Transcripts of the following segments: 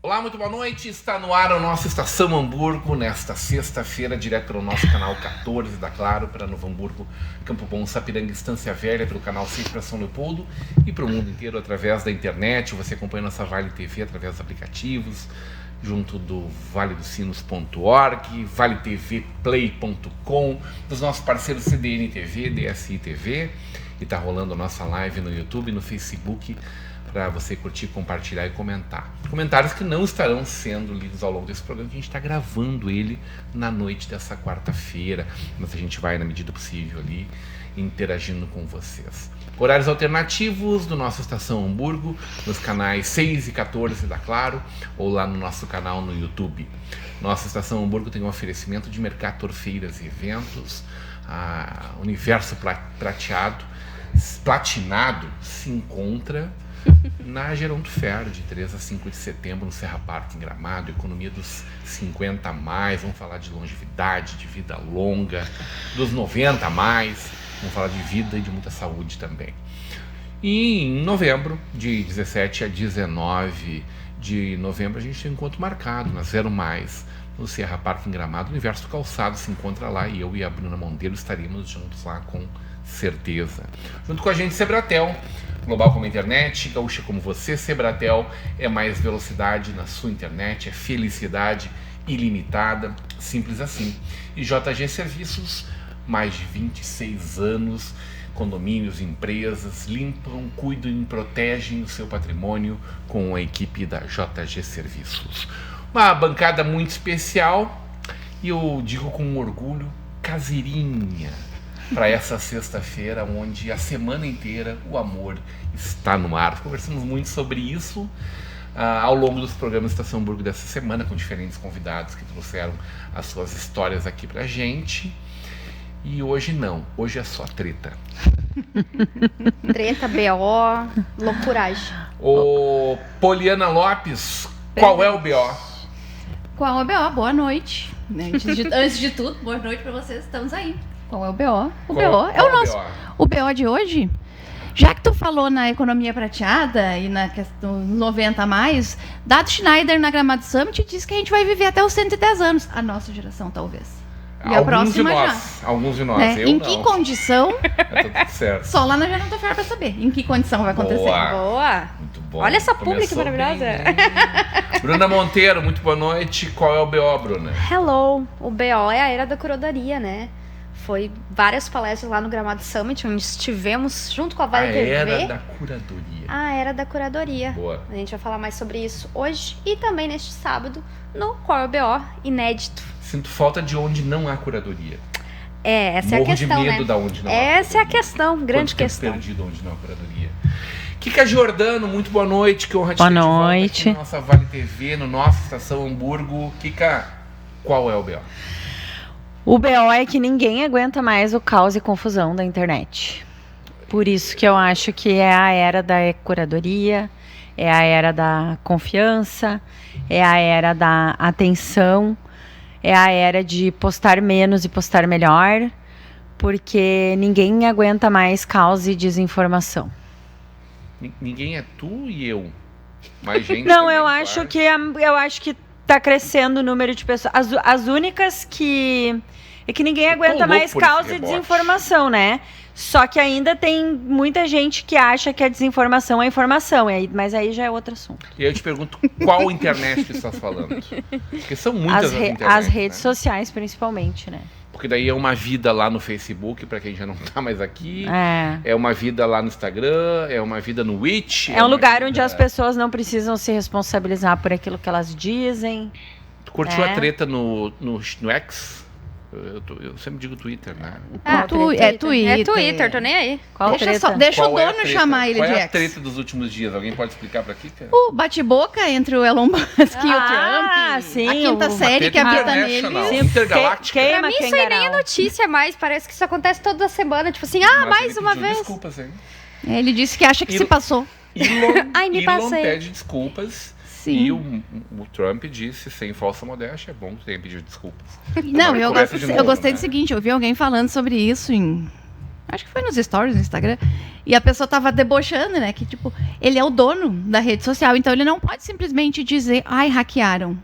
Olá, muito boa noite. Está no ar a nossa Estação Hamburgo nesta sexta-feira, direto pelo nosso canal 14 da Claro, para Novo Hamburgo, Campo Bom, Sapiranga, Estância Velha, pelo canal 6 para São Leopoldo e para o mundo inteiro através da internet. Você acompanha nossa Vale TV através dos aplicativos, junto do valedosinos.org, valetvplay.com, dos nossos parceiros CDN TV, DSI TV, e está rolando a nossa live no YouTube e no Facebook, para você curtir, compartilhar e comentar. Comentários que não estarão sendo lidos ao longo desse programa, que a gente está gravando ele na noite dessa quarta-feira, mas a gente vai, na medida possível, ali interagindo com vocês. Horários alternativos do nosso Estação Hamburgo, nos canais 6 e 14 da Claro, ou lá no nosso canal no YouTube. Nossa Estação Hamburgo tem um oferecimento de Mercator Feiras e Eventos, a Universo Platinado se encontra na Geronto Fer, de 3 a 5 de setembro, no Serra Park, em Gramado, economia dos 50 a mais, vamos falar de longevidade, de vida longa, dos 90 a mais, vamos falar de vida e de muita saúde também. E em novembro, de 17 a 19 de novembro, a gente tem um encontro marcado na Zero Mais, no Serra Park, em Gramado. O Universo Calçado se encontra lá e eu e a Bruna Monteiro estaremos juntos lá com certeza. Junto com a gente, Sebratel, global como a internet, gaúcha como você. Sebratel é mais velocidade na sua internet, é felicidade ilimitada, simples assim. E JG Serviços, mais de 26 anos, condomínios, empresas, limpam, cuidam e protegem o seu patrimônio com a equipe da JG Serviços. Uma bancada muito especial, e eu digo com orgulho, caseirinha, para essa sexta-feira, onde a semana inteira o amor está no ar. Conversamos muito sobre isso ao longo dos programas Estação Hamburgo dessa semana, com diferentes convidados que trouxeram as suas histórias aqui pra gente. E hoje não, hoje é só treta. Treta, BO, loucuragem. Ô, Poliana Lopes, qual é o BO? Qual é o BO? Boa noite. Antes de tudo, boa noite pra vocês, estamos aí. Qual é o BO? O BO é o nosso. O BO de hoje, já que tu falou na economia prateada e na questão 90 a mais, Dado Schneider na Gramado Summit disse que a gente vai viver até os 110 anos. A nossa geração, talvez. E a próxima já. Alguns de nós, né? Eu em não. Que condição? É tudo certo. Só lá na Geronto Fer pra saber em que condição vai acontecer. Boa. Muito bom. Olha essa pública Começou maravilhosa. Bem. Bruna Monteiro, muito boa noite. Qual é o BO, Bruna? Hello. O BO é a era da curadoria, né? Foi várias palestras lá no Gramado Summit, onde estivemos junto com a Vale TV. A era da curadoria. A era da curadoria. Boa. A gente vai falar mais sobre isso hoje e também neste sábado no Qual é o BO, inédito. Sinto falta de onde não há curadoria. Essa é a questão, Morro de medo né? da onde não há Essa é a curadoria. questão, grande Quanto tempo questão. perdido onde não há curadoria. Kika Giordano, muito boa noite. Que honra te Boa ter de volta noite. aqui na nossa Vale TV, no nosso Estação Hamburgo. Kika, qual é o BO? O BO é que ninguém aguenta mais o caos e confusão da internet. Por isso que eu acho que é a era da curadoria, é a era da confiança, é a era da atenção, é a era de postar menos e postar melhor, porque ninguém aguenta mais caos e desinformação. Ninguém é tu e eu. Mais gente Não, também, eu claro. acho que tá crescendo o número de pessoas. As únicas que é que ninguém aguenta mais caos e desinformação, né? Só que ainda tem muita gente que acha que a desinformação é informação, mas aí já é outro assunto. E aí eu te pergunto, qual internet que estás falando? Porque são muitas as redes sociais, principalmente, né? Porque daí é uma vida lá no Facebook, pra quem já não tá mais aqui. É uma vida lá no Instagram, é uma vida no Twitch. É um lugar onde as pessoas não precisam se responsabilizar por aquilo que elas dizem. Tu curtiu a treta no X? Eu sempre digo Twitter, né? É Twitter. É Twitter, tô nem aí. Deixa o Qual é a dono treta? chamar ele Qual de é a X. treta dos últimos dias? Alguém pode explicar pra Kika? O bate-boca entre o Elon Musk e o Trump. Sim, a quinta série que habita nele. Sim, intergaláctica. Pra mim isso aí nem é notícia mais, parece que isso acontece toda semana, tipo assim, Mas mais ele uma pediu vez. Desculpas, hein? Ele disse que acha que se passou. Ai, me Elon passei. pede desculpas. Sim. E o Trump disse, sem falsa modéstia, é bom que tenha pedido desculpas. Não, Agora eu começa de novo, gostei né? do seguinte, eu vi alguém falando sobre isso acho que foi nos stories no Instagram, e a pessoa tava debochando, né, que tipo, ele é o dono da rede social, então ele não pode simplesmente dizer, ai, hackearam.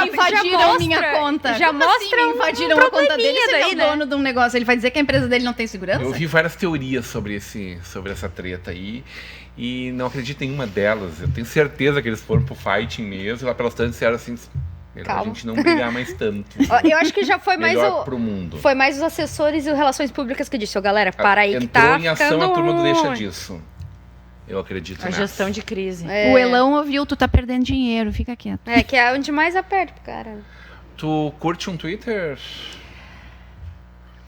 Invadiram minha conta. Já Como mostra assim, invadiram a conta dele, se ele é o né? dono de um negócio, ele vai dizer que a empresa dele não tem segurança? Eu vi várias teorias sobre essa treta aí. E não acredito em nenhuma delas. Eu tenho certeza que eles foram pro fighting mesmo. E lá pelas tantas disseram assim, melhor Calma. a gente não brigar mais tanto. Eu acho que já foi mais Melhor pro mundo. Foi mais os assessores e os relações públicas que disse, galera, para aí que tá Entrou em ação, ficando a turma não deixa ruim. disso. Eu acredito A nessa. gestão de crise. O Elão ouviu, tu tá perdendo dinheiro, fica quieto. É, que é onde mais aperta, cara. Tu curte um Twitter?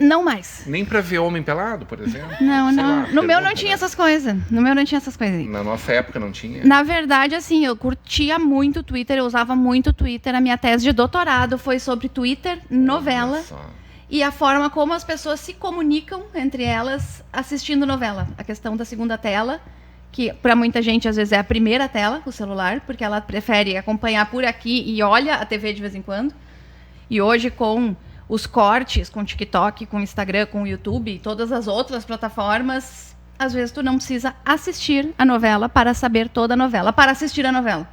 Não mais. Nem pra ver homem pelado, por exemplo? Não, Sei não. lá, No meu não pergunta, tinha né? essas coisas. No meu não tinha essas coisas aí. Na nossa época não tinha. Na verdade, assim, eu curtia muito o Twitter, eu usava muito o Twitter. A minha tese de doutorado foi sobre Twitter, novela, Olha só. e a forma como as pessoas se comunicam entre elas assistindo novela. A questão da segunda tela, que para muita gente às vezes é a primeira tela, o celular, porque ela prefere acompanhar por aqui e olha a TV de vez em quando. E hoje com os cortes, com o TikTok, com o Instagram, com o YouTube e todas as outras plataformas, às vezes tu não precisa assistir a novela para saber toda a novela, para assistir a novela.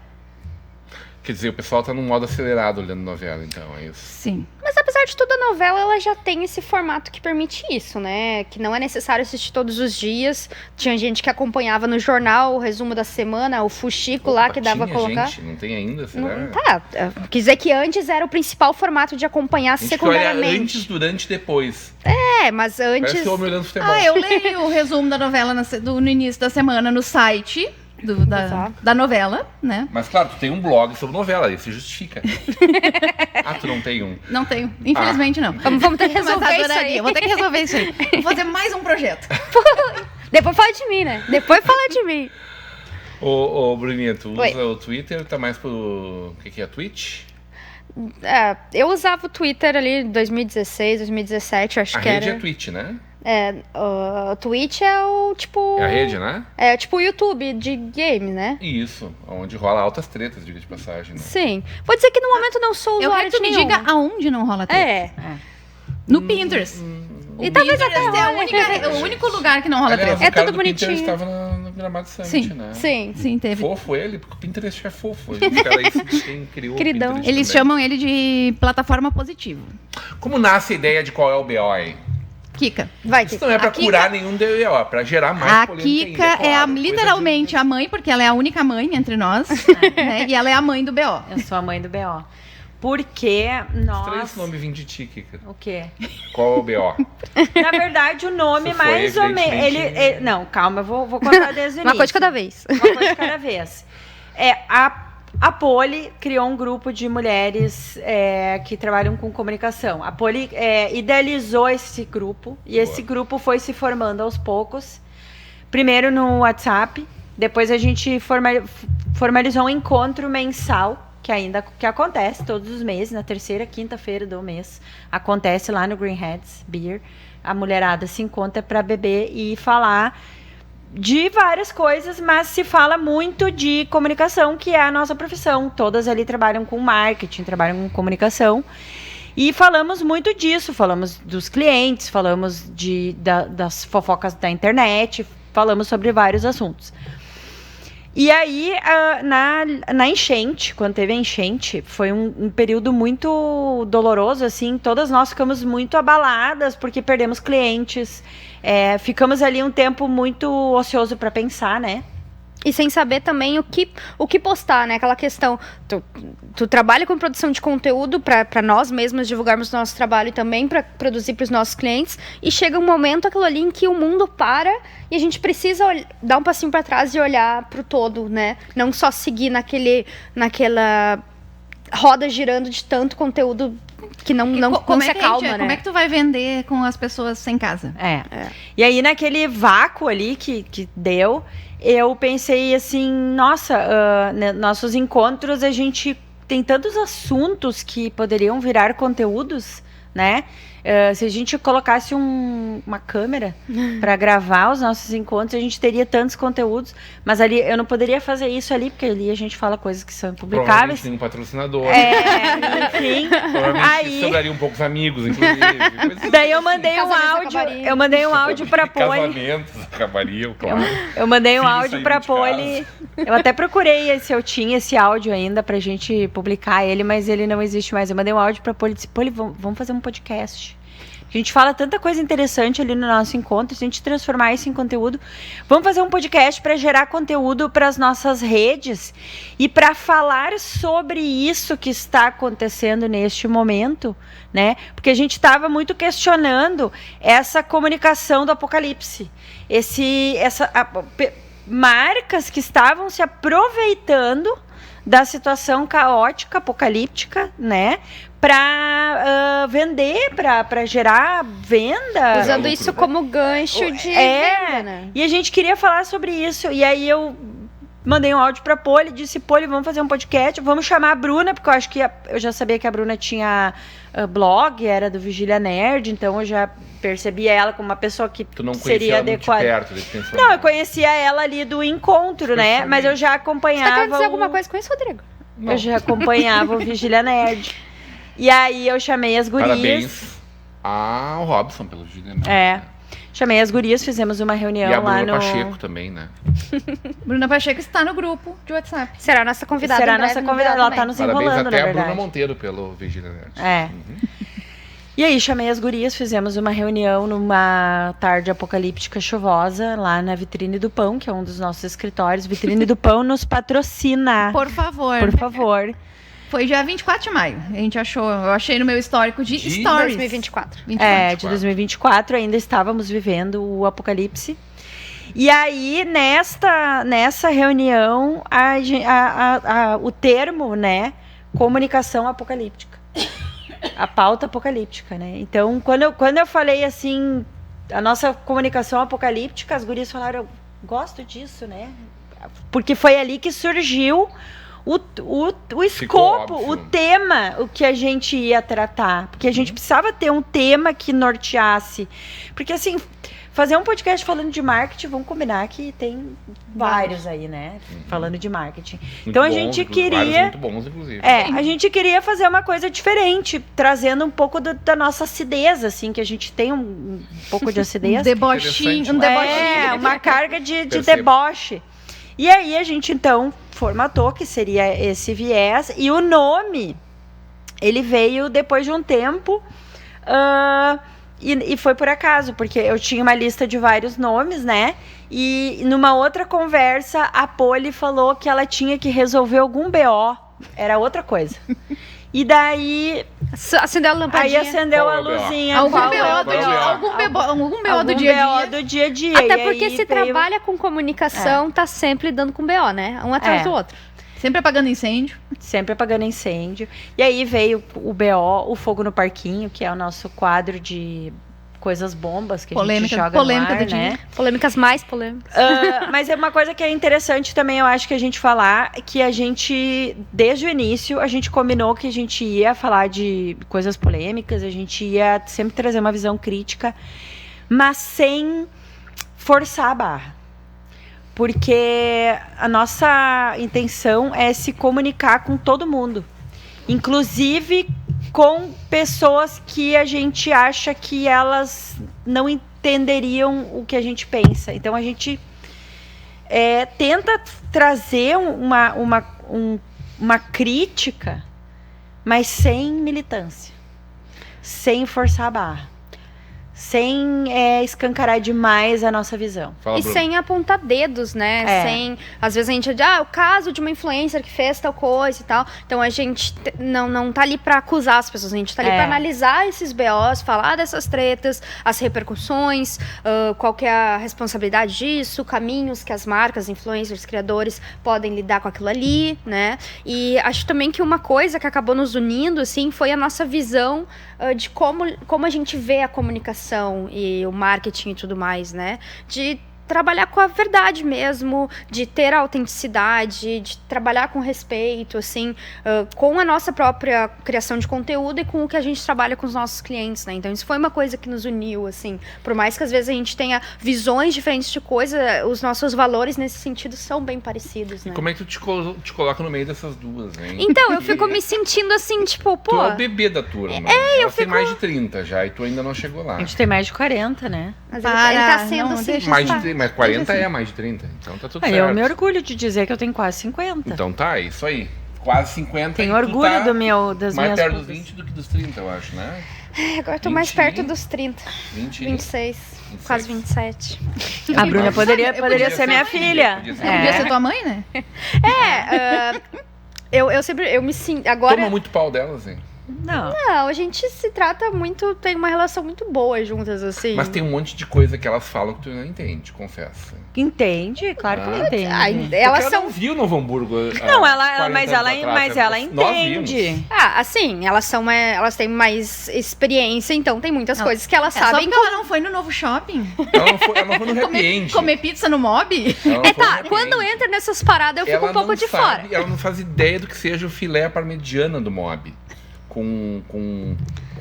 Quer dizer, o pessoal tá num modo acelerado olhando novela, então, é isso. Sim. Mas apesar de tudo, a novela ela já tem esse formato que permite isso, né? Que não é necessário assistir todos os dias. Tinha gente que acompanhava no jornal o resumo da semana, o fuxico lá que dava a Tinha colocar. gente, não tem ainda, será? Não, tá, quer dizer que antes era o principal formato de acompanhar Gente que olha secundariamente. antes, durante e depois. É, mas Parece antes. que eu me olhando futebol. Ah, eu leio o resumo da novela no início da semana no site da novela, né? Mas claro, tu tem um blog sobre novela, isso justifica. Tu não tem um. Não tenho, infelizmente não. Vamos ter que Mas resolver isso adoraria, aí. vou ter que resolver isso aí. Vou fazer mais um projeto. Depois fala de mim, né? Depois fala de mim. Ô, Bruninha, tu Oi. usa o Twitter, tá mais pro... O que é? Twitch? É, eu usava o Twitter ali em 2016, 2017, acho A que rede era. é Twitch, né? O Twitch é o tipo. É a rede, né? É tipo o YouTube de game, né? Isso, onde rola altas tretas, diga de passagem, né? Sim. Vou dizer que no momento não sou Eu usuário quero que de tu me nenhum. diga aonde não rola treta. É. No Pinterest. E talvez Pinterest até é role. o único lugar que não rola Aliás, treta. É o cara tudo do Pinterest bonitinho. estava no Gramado Summit, Sim, né? Sim. Sim, teve. Fofo ele, porque o Pinterest é fofo. Esse cara aí, quem criou Queridão. o Pinterest Eles também. chamam ele de plataforma positiva. Como nasce a ideia de qual é o BO aí? Kika. Vai, Isso Kika. não é pra A Kika- curar nenhum DO, é pra gerar mais A polêmica Kika ainda, é claro, coisa literalmente a mãe, porque ela é a única mãe entre nós, né? E ela é a mãe do BO. Eu sou a mãe do BO. Porque Três nós... nomes vêm de ti, Kika. O quê? Qual é o BO? Na verdade, o nome Isso foi, mais ou menos... evidentemente, Não, calma, eu vou contar desde o Uma início. coisa de cada vez. Uma coisa de cada vez. A Poli criou um grupo de mulheres que trabalham com comunicação. A Poli idealizou esse grupo e esse grupo foi se formando aos poucos. Primeiro no WhatsApp, depois a gente formalizou um encontro mensal que acontece todos os meses, na terceira quinta-feira do mês. Acontece lá no Greenheads Beer. A mulherada se encontra para beber e falar de várias coisas, mas se fala muito de comunicação, que é a nossa profissão. Todas ali trabalham com marketing, trabalham com comunicação. E falamos muito disso, falamos dos clientes, falamos das fofocas da internet, falamos sobre vários assuntos. E aí, na enchente, quando teve a enchente, foi um período muito doloroso, assim, todas nós ficamos muito abaladas, porque perdemos clientes, ficamos ali um tempo muito ocioso para pensar, né? E sem saber também o que postar, né? Aquela questão, tu trabalha com produção de conteúdo para nós mesmos divulgarmos o nosso trabalho e também para produzir para os nossos clientes, e chega um momento, aquilo ali, em que o mundo para e a gente precisa dar um passinho para trás e olhar pro todo, né? Não só seguir naquela roda girando de tanto conteúdo que não se acalma, né? Como é que tu vai vender com as pessoas sem casa? E aí, naquele vácuo ali que deu, eu pensei assim, nossa, nossos encontros, a gente tem tantos assuntos que poderiam virar conteúdos, né? Se a gente colocasse uma câmera para gravar os nossos encontros, a gente teria tantos conteúdos, mas ali eu não poderia fazer isso ali, porque ali a gente fala coisas que são impublicáveis. Provavelmente tem um patrocinador. Enfim. Provavelmente sobraria um pouco os amigos, inclusive. Daí eu mandei um áudio para Poli. Casamentos acabariam, claro. Eu mandei um áudio para Poli. Eu até procurei se eu tinha esse áudio ainda pra gente publicar ele, mas ele não existe mais. Eu mandei um áudio pra Poli e disse, Poli, vamos fazer um podcast. A gente fala tanta coisa interessante ali no nosso encontro, se a gente transformar isso em conteúdo, vamos fazer um podcast para gerar conteúdo para as nossas redes e para falar sobre isso que está acontecendo neste momento, né? Porque a gente estava muito questionando essa comunicação do apocalipse, marcas que estavam se aproveitando da situação caótica, apocalíptica, né? Para vender, para gerar venda. Usando isso como gancho de venda, né? E a gente queria falar sobre isso. E aí eu mandei um áudio para Poli, disse, Poli, vamos fazer um podcast, vamos chamar a Bruna, porque eu acho que eu já sabia que a Bruna tinha blog, era do Vigília Nerd, então eu já percebi ela como uma pessoa que seria adequada. Não, eu conhecia ela ali do encontro, né? Mas eu já acompanhava. Você quer dizer alguma coisa com isso, Rodrigo? Não. Eu já acompanhava o Vigília Nerd. E aí eu chamei as gurias. Parabéns ao Robson pelo Vigília Nerd. Chamei as gurias, fizemos uma reunião lá no... E a Bruna Pacheco também, né? Bruna Pacheco está no grupo de WhatsApp. Será a nossa convidada. Ela está nos enrolando, Parabéns até na verdade. a Bruna Monteiro pelo Vigília Nerd. E aí chamei as gurias, fizemos uma reunião numa tarde apocalíptica chuvosa, lá na Vitrine do Pão, que é um dos nossos escritórios. Vitrine do Pão nos patrocina. Por favor. Por favor. Foi dia 24 de maio. A gente achou, eu achei no meu histórico de stories. 2024. De 2024 ainda estávamos vivendo o apocalipse. E aí, nessa reunião, o termo, né, comunicação apocalíptica. A pauta apocalíptica, né? Então, quando eu falei assim, a nossa comunicação apocalíptica, as gurias falaram, eu gosto disso, né? Porque foi ali que surgiu o escopo, o tema, o que a gente ia tratar. Porque a gente precisava ter um tema que norteasse. Porque, assim, fazer um podcast falando de marketing, vamos combinar que tem vários aí, né? Falando de marketing. Muito então, a bons, gente queria... Muito bons, inclusive. a gente queria fazer uma coisa diferente, trazendo um pouco da nossa acidez, assim, que a gente tem um pouco de acidez. Um debochinho. Uma carga de deboche. E aí a gente, então, formatou que seria esse viés. E o nome, ele veio depois de um tempo. E foi por acaso, porque eu tinha uma lista de vários nomes, né? E numa outra conversa, a Poli falou que ela tinha que resolver algum BO. Era outra coisa. E daí... Acendeu a lampadinha. Aí acendeu a luzinha. Algum BO do dia a dia. Até porque se trabalha com comunicação, tá sempre dando com BO, né? Um atrás do outro. Sempre apagando incêndio. Sempre apagando incêndio. E aí veio o BO, o Fogo no Parquinho, que é o nosso quadro de coisas bombas que a gente joga no ar, né? Polêmicas mais polêmicas. Mas é uma coisa que é interessante também, eu acho que a gente falar, que a gente, desde o início, a gente combinou que a gente ia falar de coisas polêmicas, a gente ia sempre trazer uma visão crítica, mas sem forçar a barra. Porque a nossa intenção é se comunicar com todo mundo, inclusive com pessoas que a gente acha que elas não entenderiam o que a gente pensa. Então a gente tenta trazer uma crítica, mas sem militância, sem forçar a barra. sem escancarar demais a nossa visão. Fala, Bruno. Sem apontar dedos, né? Sem, às vezes a gente diz, o caso de uma influencer que fez tal coisa e tal. Então a gente não tá ali pra acusar as pessoas, a gente tá ali pra analisar esses BOs, falar dessas tretas, as repercussões, qual que é a responsabilidade disso, caminhos que as marcas, influencers, criadores podem lidar com aquilo ali, né? E acho também que uma coisa que acabou nos unindo, assim, foi a nossa visão de como a gente vê a comunicação e o marketing e tudo mais, né? De trabalhar com a verdade mesmo, de ter a autenticidade, de trabalhar com respeito, assim, com a nossa própria criação de conteúdo e com o que a gente trabalha com os nossos clientes, né? Então isso foi uma coisa que nos uniu, assim, por mais que às vezes a gente tenha visões diferentes de coisa, os nossos valores nesse sentido são bem parecidos, né? E como é que tu te coloca no meio dessas duas, hein? Então, eu fico me sentindo assim, tipo, pô... Tu é o bebê da turma. Eu tenho mais de 30 já, e tu ainda não chegou lá. A gente tem mais de 40, né? Mas ele tá sendo assim... Mas 40 é mais de 30, então tá tudo certo. Eu me orgulho de dizer que eu tenho quase 50. Então tá, isso aí. Quase 50. Tenho orgulho das minhas mais perto dos 20 do que dos 30, eu acho, né? Agora eu tô mais perto dos 30. 26. Quase 27. A Bruna poderia ser minha filha. Podia ser tua mãe, né? Eu me sinto... Agora... Toma muito pau delas, hein? Não, a gente se trata muito, tem uma relação muito boa juntas, assim. Mas tem um monte de coisa que elas falam que tu não entende, confessa. Entende? Claro que não entende. Elas não viu Novo Hamburgo. Não, mas ela entende. Assim, elas têm mais experiência, então tem muitas coisas que elas sabem. Só porque ela não foi no novo shopping. Ela não foi no Happy End. Comer pizza no Mob? Quando entra nessas paradas eu fico um pouco de fora. Ela não faz ideia do que seja o filé parmegiana do Mob. Com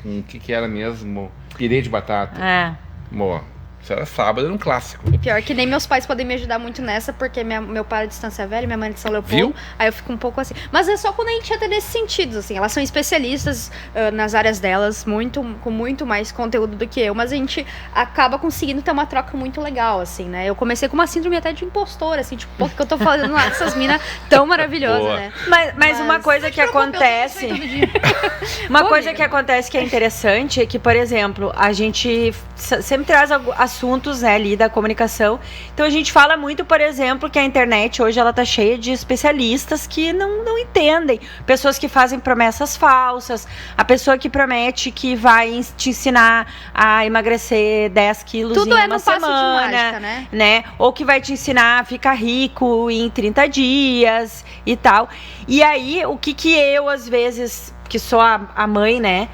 o que era mesmo? Pirê de batata. Isso era sábado, era um clássico. E pior que nem meus pais podem me ajudar muito nessa, porque meu pai é de Distância Velha, minha mãe é de São Leopoldo. Viu? Aí eu fico um pouco assim. Mas é só quando a gente entra nesses sentidos, assim. Elas são especialistas nas áreas delas, com muito mais conteúdo do que eu, mas a gente acaba conseguindo ter uma troca muito legal, assim, né? Eu comecei com uma síndrome até de impostora, assim, tipo, pô, que eu tô fazendo lá essas minas tão maravilhosas, né? Mas uma coisa que acontece... Uma coisa que acontece que é interessante é que, por exemplo, a gente sempre traz assuntos, né, ali da comunicação. Então a gente fala muito, por exemplo, que a internet hoje ela tá cheia de especialistas que não entendem. Pessoas que fazem promessas falsas, a pessoa que promete que vai te ensinar a emagrecer 10 quilos tudo em uma semana, de mágica, né? Ou que vai te ensinar a ficar rico em 30 dias e tal. E aí, o que eu, às vezes, que sou a mãe, né,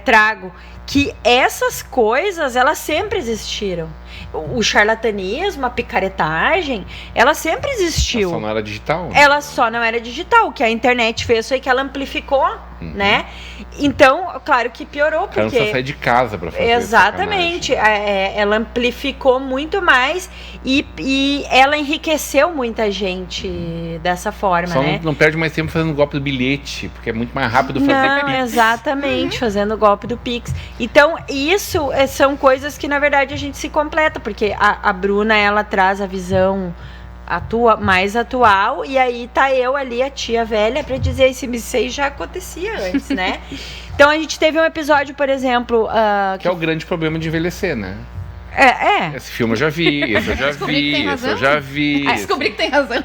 trago, que essas coisas, elas sempre existiram. O charlatanismo, a picaretagem, ela sempre existiu. Ela só não era digital. Ela só não era digital. O que a internet fez foi que ela amplificou, né? Então, claro que piorou, porque... Ela não precisa sair de casa pra fazer. Exatamente. Ela amplificou muito mais e ela enriqueceu muita gente dessa forma, só né? Não perde mais tempo fazendo golpe do bilhete, porque é muito mais rápido fazer Pix. Exatamente, fazendo o golpe do Pix. Então, isso são coisas que, na verdade, a gente se completa, porque a Bruna, ela traz a visão mais atual, e aí tá eu ali, a tia velha, pra dizer isso já acontecia antes, né? Então a gente teve um episódio, por exemplo... que é o grande problema de envelhecer, né? Esse filme eu já vi, esse eu já vi. Descobri que tem razão.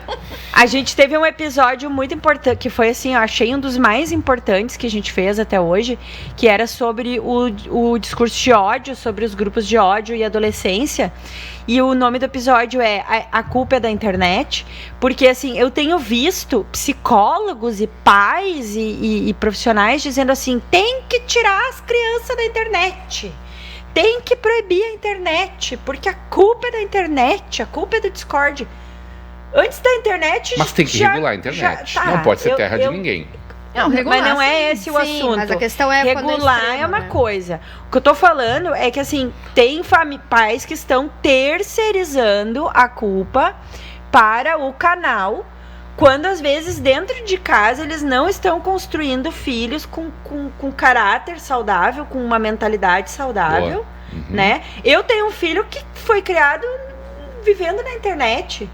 A gente teve um episódio muito importante, que foi assim, eu achei um dos mais importantes que a gente fez até hoje, que era sobre o discurso de ódio, sobre os grupos de ódio e adolescência. E o nome do episódio é A Culpa é da Internet, porque assim, eu tenho visto psicólogos e pais e profissionais dizendo assim, tem que tirar as crianças da internet. Tem que proibir a internet, porque a culpa é da internet, a culpa é do Discord. Antes da internet... Mas tem que regular a internet. Não pode ser terra de ninguém. Não, regular, mas não é esse o assunto. Mas a questão é regular é uma coisa. O que eu tô falando é que assim, tem pais que estão terceirizando a culpa para o canal, quando às vezes dentro de casa eles não estão construindo filhos com caráter saudável, com uma mentalidade saudável, né? Eu tenho um filho que foi criado vivendo na internet.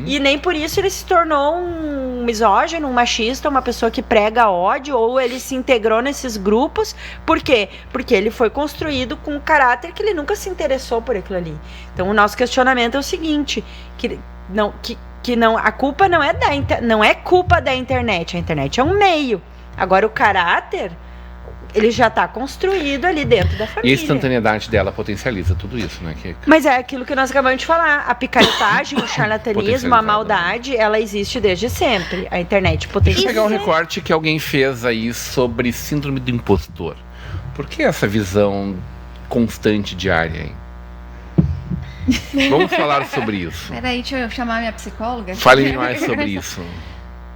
E nem por isso ele se tornou um misógino, um machista, uma pessoa que prega ódio, ou ele se integrou nesses grupos. Por quê? Porque ele foi construído com um caráter que ele nunca se interessou por aquilo ali. Então o nosso questionamento é o seguinte, a culpa não é culpa da internet. A internet é um meio. Agora o caráter, ele já está construído ali dentro da família. E a instantaneidade dela potencializa tudo isso, né? Mas é aquilo que nós acabamos de falar. A picaretagem, o charlatanismo, a maldade, ela existe desde sempre. A internet potencializa. Deixa eu pegar um recorte que alguém fez aí sobre síndrome do impostor. Por que essa visão constante diária, hein? Vamos falar sobre isso. Peraí, deixa eu chamar minha psicóloga. Fale mais sobre isso.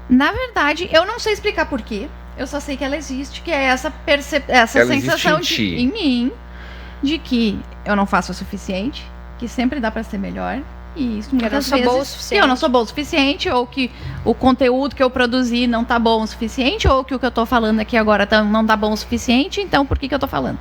Na verdade, eu não sei explicar por quê. Eu só sei que ela existe, que é essa sensação em mim de que eu não faço o suficiente, que sempre dá pra ser melhor. E isso muitas vezes que eu não sou boa o suficiente, ou que o conteúdo que eu produzi não tá bom o suficiente, ou que o que eu tô falando aqui agora não tá bom o suficiente, então por que eu tô falando?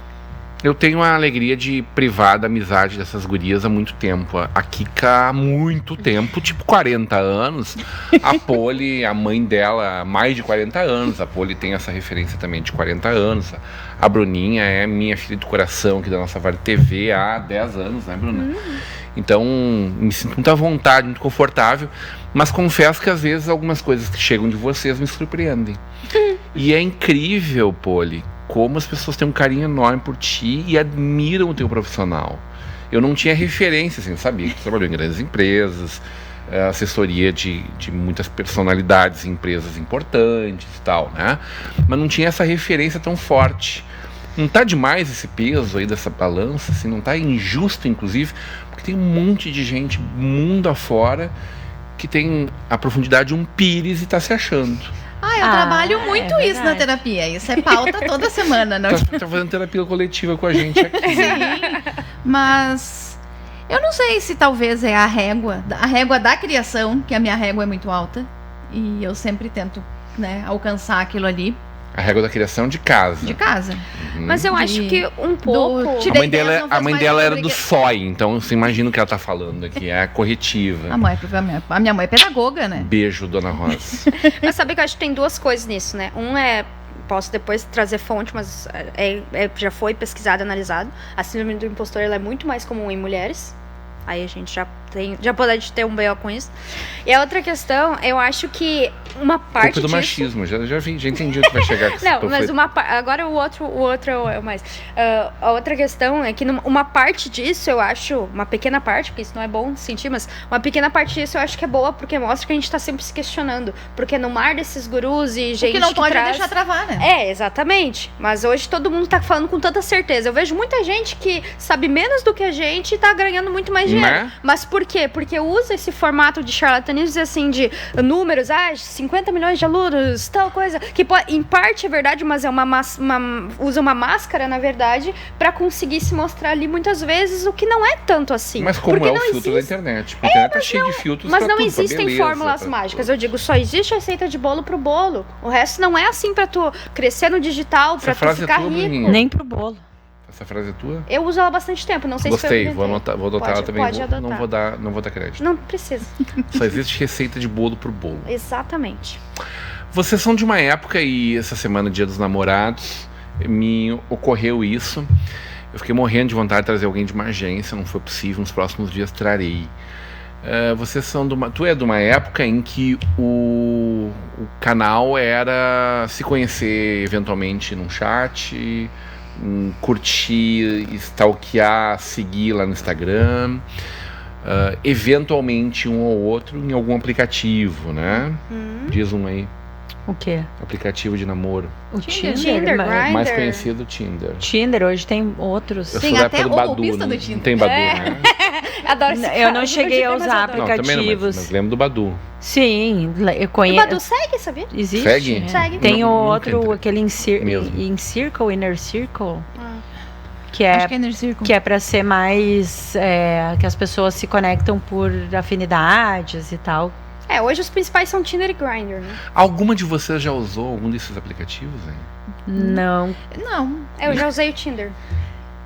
Eu tenho a alegria de privar da amizade dessas gurias há muito tempo. A Kika há muito tempo, tipo 40 anos. A Poli, a mãe dela, há mais de 40 anos. A Poli tem essa referência também de 40 anos. A Bruninha é minha filha do coração, aqui da nossa Vale TV há 10 anos, né, Bruna? Então, me sinto muito à vontade, muito confortável. Mas confesso que às vezes algumas coisas que chegam de vocês me surpreendem. E é incrível, Poli, como as pessoas têm um carinho enorme por ti e admiram o teu profissional. Eu não tinha referência, assim, sabia que tu trabalhou em grandes empresas, assessoria de muitas personalidades, empresas importantes e tal, né? Mas não tinha essa referência tão forte. Não tá demais esse peso aí dessa balança, assim, não tá injusto, inclusive, porque tem um monte de gente mundo afora que tem a profundidade de um pires e tá se achando. Eu trabalho muito isso na terapia. Isso é pauta toda semana. Não? Tá fazendo terapia coletiva com a gente aqui. Sim, mas eu não sei se talvez é a régua da criação, que a minha régua é muito alta. E eu sempre tento, né, alcançar aquilo ali. A régua da criação de casa. De casa. Mas eu acho que um pouco... A mãe dela era do SOI, então você imagina o que ela tá falando aqui, é a corretiva. A minha mãe é pedagoga, né? Beijo, dona Rosa. Mas sabe que eu acho que tem duas coisas nisso, né? Posso depois trazer fonte, mas já foi pesquisado e analisado. A síndrome do impostor, ela é muito mais comum em mulheres. Aí a gente já pode ter um BO com isso. E a outra questão, eu acho que uma parte do disso... machismo, já entendi o que vai chegar. Não, mas agora o outro é o mais... a outra questão é que uma parte disso, eu acho, uma pequena parte, porque isso não é bom sentir, mas uma pequena parte disso eu acho que é boa, porque mostra que a gente tá sempre se questionando. Porque no mar desses gurus e gente que não pode deixar travar, né? Exatamente. Mas hoje todo mundo tá falando com tanta certeza. Eu vejo muita gente que sabe menos do que a gente e tá ganhando muito mais dinheiro. Mas por quê? Porque usa esse formato de charlatanismo, assim, de números, 50 milhões de alunos, tal coisa, que em parte é verdade, mas é usa uma máscara, na verdade, pra conseguir se mostrar ali muitas vezes o que não é tanto assim. Mas como é o filtro da internet? Porque a internet tá cheia de filtros. Mas não existem fórmulas mágicas. Eu digo, só existe receita de bolo pro bolo. O resto não é assim pra tu crescer no digital, pra tu ficar rico. Nem pro bolo. Essa frase é tua? Eu uso ela há bastante tempo, não sei se foi Gostei, vou adotar ela também. Não vou dar crédito. Não precisa. Só existe receita de bolo pro bolo. Exatamente. Vocês são de uma época, e essa semana, Dia dos Namorados, me ocorreu isso. Eu fiquei morrendo de vontade de trazer alguém de uma agência, não foi possível, nos próximos dias trarei. Vocês são tu é de uma época em que o canal era se conhecer eventualmente num chat, curtir, stalkear, seguir lá no Instagram, eventualmente um ou outro em algum aplicativo, né? Diz um aí. O quê? Aplicativo de namoro. O Tinder, mais conhecido, Tinder. Tinder, hoje tem outros. Eu sou da época do Badu, não tem Badu, né? Adoro esse Eu não cheguei a usar aplicativos. Mas lembro do Badu. Sim, eu conheço. O Badu segue, sabia? Existe. Segue? Segue. Tem o outro, aquele Inner Circle. Que Acho que é Inner Circle. Que é pra ser mais... que as pessoas se conectam por afinidades e tal. Hoje os principais são Tinder e Grindr, né? Alguma de vocês já usou algum desses aplicativos, hein? Não. Não. Eu já usei o Tinder.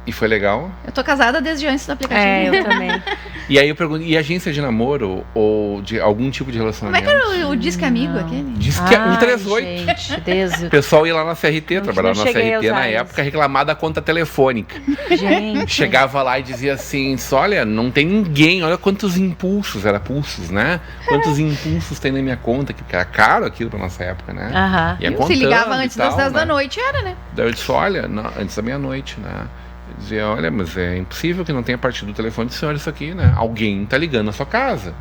E foi legal? Eu tô casada desde antes do aplicativo. Eu também. E aí eu pergunto, e agência de namoro ou de algum tipo de Como relacionamento? é que era o Disque Amigo aquele? Diz que é 138. Gente, desde... O pessoal ia lá na CRT, trabalhava na cheguei a CRT usar na isso. época, reclamar da conta telefônica. Gente. Chegava lá e dizia assim, olha, não tem ninguém, olha quantos impulsos, era pulsos, né? Quantos impulsos tem na minha conta, que era caro aquilo pra nossa época, né? Aham. Ia Se ligava contando e antes das tal, 10 da né? noite, era, né? Daí eu disse, olha, não, antes da meia-noite, né? Eu dizia, olha, mas é impossível que não tenha partido do telefone do senhor isso aqui, né? Alguém tá ligando na sua casa.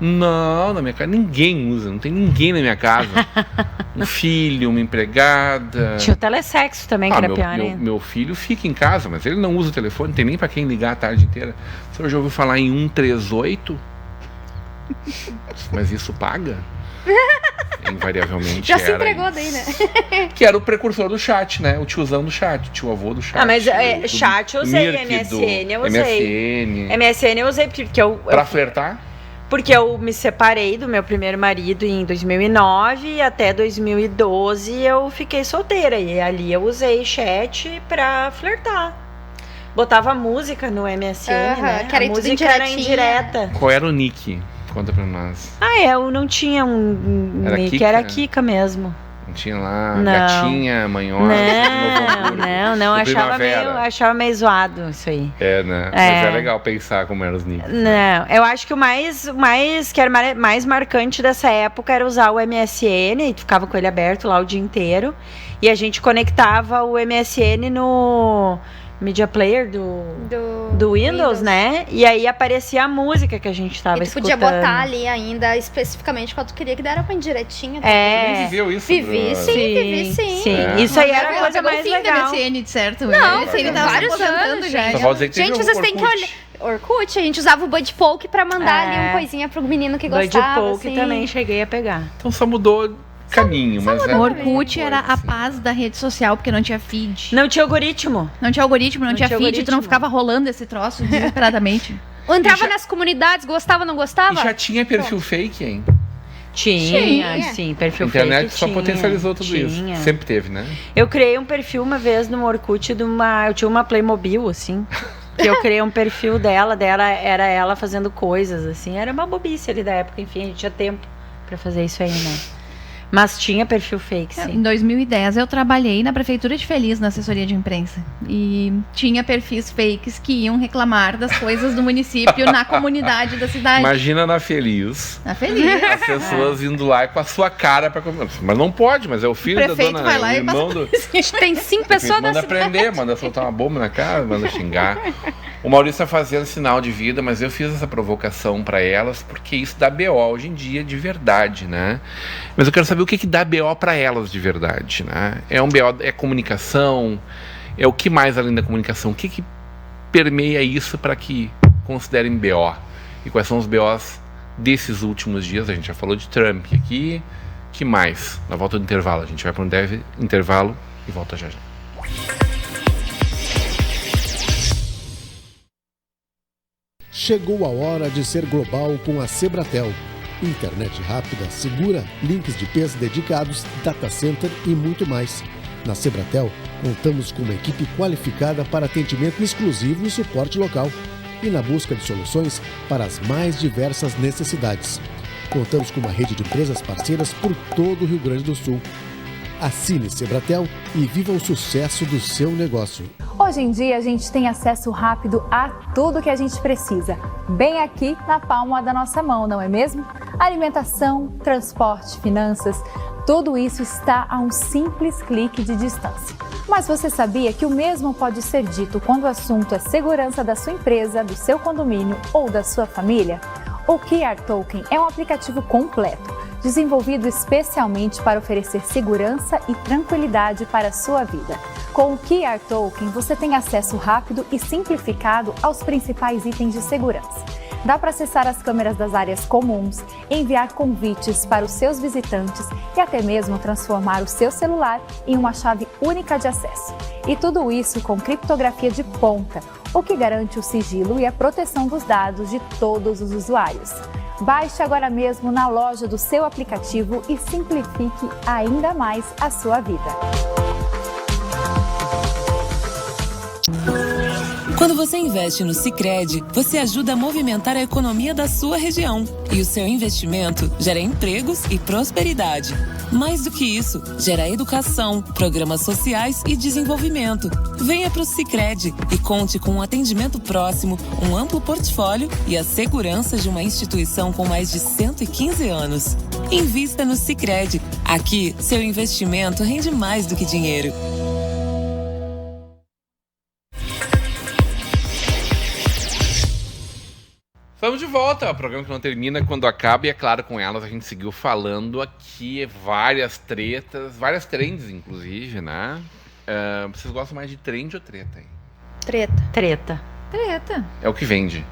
Não, na minha casa ninguém usa, não tem ninguém na minha casa. Um filho, uma empregada. Tinha o telesexo também, que era pior, né? Meu filho fica em casa, mas ele não usa o telefone, não tem nem pra quem ligar a tarde inteira. O senhor já ouviu falar em 138? Mas isso paga? Invariavelmente Já se era entregou isso. daí, né? Que era o precursor do chat, né? O tiozão do chat, o tio avô do chat. Ah, mas do chat eu usei, Mirk, MSN eu do usei. MSN. MSN eu usei Pra flertar? porque eu me separei do meu primeiro marido em 2009 e até 2012 eu fiquei solteira. E ali eu usei chat pra flertar. Botava música no MSN, né? que era A tudo música era indiretinha. indireta. Qual era o nick? Conta pra nós. Eu não tinha um Era nick, Kika? era Kika mesmo. Não tinha lá Não. gatinha, manhosa, Não, do achava Primavera. meio zoado isso aí. É, né? Mas é legal pensar como eram os nicks. Não, eu acho que o mais que era mais marcante dessa época era usar o MSN, e tu ficava com ele aberto lá o dia inteiro, e a gente conectava o MSN no Media Player do Windows, né? E aí aparecia a música que a gente tava E tu escutando. podia botar ali ainda especificamente quando tu queria, que daí era pra indiretinha. Você viveu isso, Vivi, Bruno? sim. Sim. É. Isso aí era a Ela coisa pegou o mais fim legal. da MSN, de certo. Não, ele tava se vários aposentando anos, já. Só pode dizer que Gente, teve vocês um têm que Orkut. olhar. Orkut, a gente usava o Bud Poke pra mandar ali uma coisinha pro menino que Bud gostava. Poke assim. também cheguei a pegar. Então só mudou caminho, mas O é Orkut uma era coisa, a assim. paz da rede social, porque não tinha feed. Não tinha algoritmo. Não tinha algoritmo, não tinha tinha feed, tu algoritmo. não ficava rolando esse troço desesperadamente. Ou entrava E já- nas comunidades, gostava, não gostava? E já tinha perfil fake, hein? Tinha, sim, A perfil internet fake só tinha, potencializou tudo tinha. isso. Sempre teve, né? Eu criei um perfil uma vez no Orkut eu tinha uma Playmobil, assim. Que eu criei um perfil dela era ela fazendo coisas, assim. Era uma bobice ali da época, enfim, a gente tinha tempo pra fazer isso aí, né? Mas tinha perfil fake, Em sim. 2010 eu trabalhei na Prefeitura de Feliz, na assessoria de imprensa. E tinha perfis fakes que iam reclamar das coisas do município na comunidade da cidade. Imagina na Feliz. Na Feliz. As pessoas indo lá com a sua cara pra comer. Mas não pode, mas é o filho O prefeito da dona, vai lá o e irmão passa do. Tem 5 pessoas Manda da cidade. prender, manda soltar uma bomba na cara, manda xingar. O Maurício tá fazendo sinal de vida, mas eu fiz essa provocação pra elas porque isso dá BO hoje em dia de verdade, né? Mas eu quero saber o que dá BO pra elas de verdade, né? É um BO, é comunicação, é o que mais além da comunicação? O que permeia isso para que considerem BO? E quais são os BOs desses últimos dias? A gente já falou de Trump aqui. Que mais? Na volta do intervalo, a gente vai para um breve intervalo e volta já já. Chegou a hora de ser global com a Sebratel. Internet rápida, segura, links de peso dedicados, data center e muito mais. Na Sebratel, contamos com uma equipe qualificada para atendimento exclusivo e suporte local. E na busca de soluções para as mais diversas necessidades. Contamos com uma rede de empresas parceiras por todo o Rio Grande do Sul. Assine Sebratel e viva o sucesso do seu negócio. Hoje em dia a gente tem acesso rápido a tudo que a gente precisa, bem aqui na palma da nossa mão, não é mesmo? Alimentação, transporte, finanças, tudo isso está a um simples clique de distância. Mas você sabia que o mesmo pode ser dito quando o assunto é segurança da sua empresa, do seu condomínio ou da sua família? O QR Token é um aplicativo completo, desenvolvido especialmente para oferecer segurança e tranquilidade para a sua vida. Com o QR Token, você tem acesso rápido e simplificado aos principais itens de segurança. Dá para acessar as câmeras das áreas comuns, enviar convites para os seus visitantes e até mesmo transformar o seu celular em uma chave única de acesso. E tudo isso com criptografia de ponta, o que garante o sigilo e a proteção dos dados de todos os usuários. Baixe agora mesmo na loja do seu aplicativo e simplifique ainda mais a sua vida. Quando você investe no Sicredi, você ajuda a movimentar a economia da sua região. E o seu investimento gera empregos e prosperidade. Mais do que isso, gera educação, programas sociais e desenvolvimento. Venha para o Sicredi e conte com um atendimento próximo, um amplo portfólio e a segurança de uma instituição com mais de 115 anos. Invista no Sicredi. Aqui, seu investimento rende mais do que dinheiro. Estamos de volta, o programa que não termina quando acaba, e é claro, com elas a gente seguiu falando aqui várias tretas, várias trends, inclusive, né? Vocês gostam mais de trend ou treta aí? Treta. É o que vende.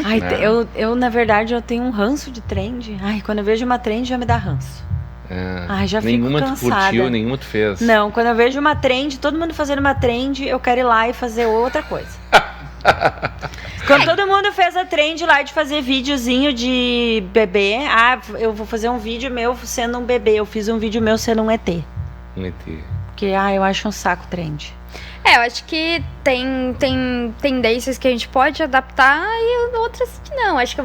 Ai, Né? eu, na verdade, eu tenho um ranço de trend. Ai, quando eu vejo uma trend, já me dá ranço. Ai, já fico Nenhuma tu cansada. curtiu, nenhuma tu fez. Não, quando eu vejo uma trend, todo mundo fazendo uma trend, eu quero ir lá e fazer outra coisa. Quando todo mundo fez a trend lá de fazer videozinho de bebê, eu vou fazer um vídeo meu sendo um bebê, eu fiz um vídeo meu sendo um ET. Um ET. Porque, eu acho um saco trend. Eu acho que tem tendências que a gente pode adaptar e outras que não. Acho que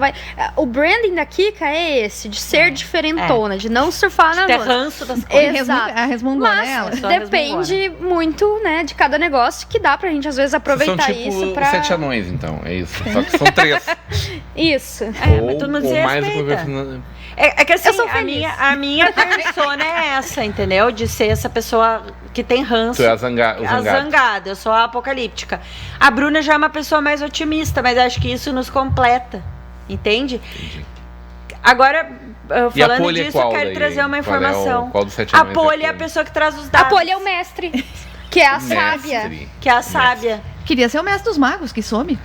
o branding da Kika é esse, de ser diferentona, de não surfar na Ter onda. ranço das coisas. Exato. A resmungona Mas ela. Só depende muito, né, de cada negócio, que dá pra gente, às vezes, aproveitar São tipo isso pra... os 7 anões, então, é isso. Só que são 3. Isso. Mas todo mundo se mais respeita. do que É que assim, Eu sou feliz. a minha persona é essa, entendeu? De ser essa pessoa que tem ranço. tu é o zangado. Zangada, eu sou a apocalíptica. A Bruna já é uma pessoa mais otimista, mas acho que isso nos completa, entende? Entendi. Agora, E a falando Poli é disso, qual eu quero daí? trazer uma Qual é informação. qual dos 7 A anões Poli é a aquele? pessoa que traz os A dados. Poli é o mestre, que é a sábia. Mestre. Que é a sábia. Queria ser o mestre dos magos, que some.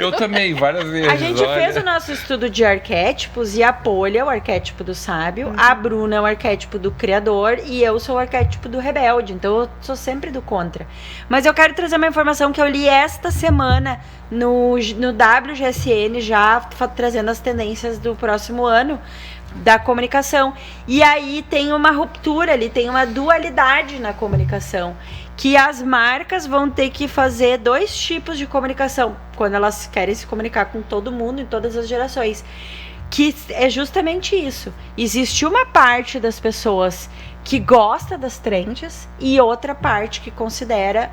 Eu também, várias vezes. A gente olha. fez o nosso estudo de arquétipos e a Poli é o arquétipo do sábio, a Bruna é o arquétipo do criador e eu sou o arquétipo do rebelde. Então eu sou sempre do contra. Mas eu quero trazer uma informação que eu li esta semana no WGSN, já trazendo as tendências do próximo ano da comunicação. E aí tem uma ruptura ali, tem uma dualidade na comunicação, que as marcas vão ter que fazer 2 tipos de comunicação quando elas querem se comunicar com todo mundo, em todas as gerações, que é justamente isso. Existe uma parte das pessoas que gosta das trends e outra parte que considera,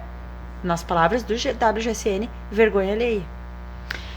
nas palavras do WGSN, vergonha alheia.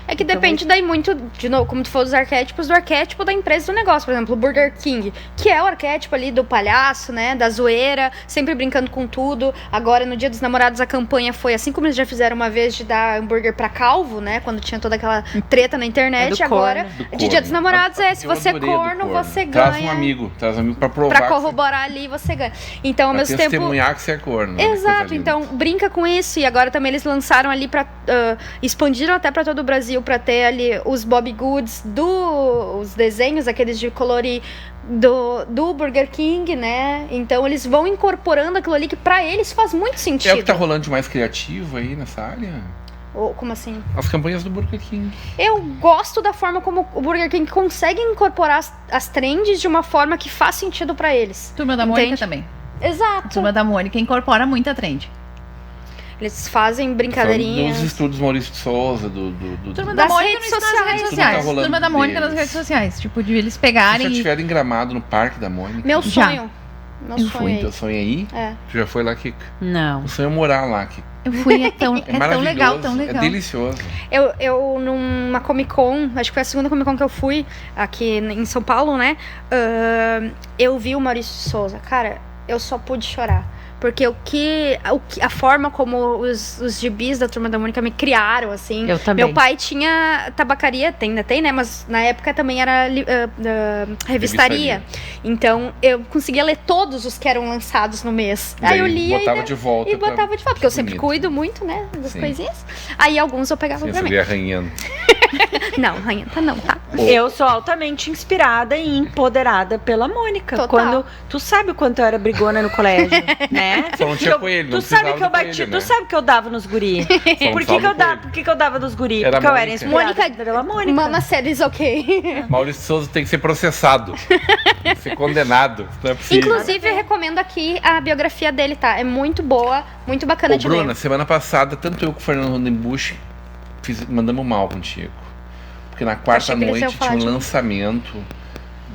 É que depende daí muito, de novo, como tu falou, dos arquétipos, do arquétipo da empresa do negócio. Por exemplo, o Burger King, que é o arquétipo ali do palhaço, né, da zoeira, sempre brincando com tudo. Agora, no Dia dos Namorados, a campanha foi, assim como eles já fizeram uma vez, de dar hambúrguer pra calvo, né, quando tinha toda aquela treta na internet. Agora, de Dia dos Namorados se você é corno, você ganha. Traz um amigo pra provar. Pra corroborar ali, você ganha. Então, ao mesmo tempo... testemunhar que você é corno. Exato, então brinca com isso. E agora também eles lançaram ali expandiram até pra todo o Brasil pra ter ali os Bob Goods os desenhos, aqueles de colorir do Burger King, né? Então eles vão incorporando aquilo ali que pra eles faz muito sentido. É o que tá rolando de mais criativo aí nessa área? Como assim? As campanhas do Burger King. Eu gosto da forma como o Burger King consegue incorporar as trends de uma forma que faz sentido pra eles. Turma da Mônica Entende? também. Exato. Turma da Mônica incorpora muita trend. Eles fazem brincadeirinhas. Dos estudos Maurício de Souza, Turma Das da Mônica redes nas redes Tudo sociais. tá rolando Turma da Mônica nas deles. redes sociais. Tipo, de eles Vocês pegarem já e... tiveram em Gramado no Parque da Mônica? Meu Já. sonho. Meu Eu sonho Teu aí. sonho aí? É. Tu já foi lá, Kika? Não. O sonho é morar lá, Kika. Eu fui, é tão Maravilhoso, legal, tão legal. É delicioso. Eu numa Comic Con, acho que foi a segunda Comic Con que eu fui, aqui em São Paulo, né? Eu vi o Maurício de Souza. Cara, eu só pude chorar. Porque a forma como os gibis da Turma da Mônica me criaram, assim. Eu também. Meu pai tinha tabacaria, ainda tem, né? Mas na época também era revistaria. Então eu conseguia ler todos os que eram lançados no mês. Aí eu lia botava de volta. e botava de volta, porque eu sempre Bonito. cuido muito, né? Das Sim. coisinhas. Aí alguns eu pegava Sim, pra você mim. vê arranhando. Não, ranhenta não, tá? Eu sou altamente inspirada e empoderada pela Mônica. Total. Quando tu sabe o quanto eu era brigona no colégio, né? Só não tinha coelho, não tu sabe precisava que eu do bati, coelho, tu né? sabe que eu dava nos guri. Por que eu dava nos guri? Era Porque eu era Mônica. inspirada Mônica, pela Mônica. Mama said is ok. Maurício Souza tem que ser processado. Tem que ser condenado. Não é possível. Inclusive, eu recomendo aqui a biografia dele, tá? É muito boa, muito bacana Ô, de Bruna, ler. semana passada, tanto eu que o Fernando Rondenbusch mandamos mal contigo. Porque na quarta Achei que eles iam noite falar tinha um de mim. lançamento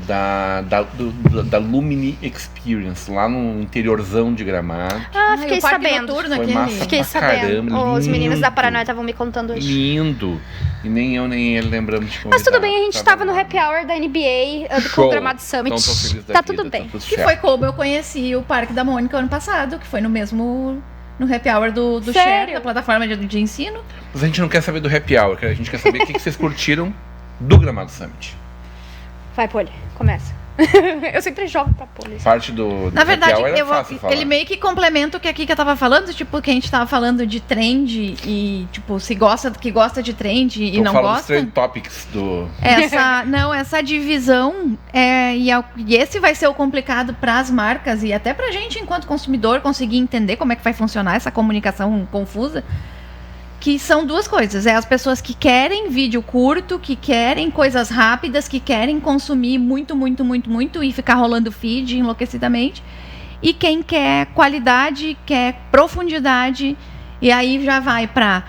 da Lumini Experience, lá no interiorzão de Gramado. Ah, fiquei o parque sabendo. noturno Foi aquele. massa. Fiquei pra sabendo. caramba, Os meninos da Paraná lindo. estavam me contando hoje. Lindo. E nem eu nem ele lembramos de convidar. Mas tudo bem, a gente Tá estava bom. no Happy Hour da NBA com Show. o Gramado Summit. Então, tô feliz da Tá vida, tudo bem. tudo Que certo. foi como eu conheci o Parque da Mônica ano passado, que foi no mesmo... No Happy Hour do Sério? Share, da plataforma de ensino. Mas a gente não quer saber do Happy Hour, a gente quer saber o que vocês curtiram do Gramado Summit. Vai, Poli, começa. Eu sempre jogo pra Poli. Parte do Na verdade, Happy Hour era fácil falar. ele meio que complementa o que aqui que eu tava falando, tipo, que a gente tava falando de trend e, tipo, se gosta de trend e Eu não falo dos gosta. trend topics do... Essa divisão e esse vai ser o complicado para as marcas e até pra gente enquanto consumidor conseguir entender como é que vai funcionar essa comunicação confusa, que são duas coisas, as pessoas que querem vídeo curto, que querem coisas rápidas, que querem consumir muito e ficar rolando feed enlouquecidamente, e quem quer qualidade, quer profundidade, e aí já vai para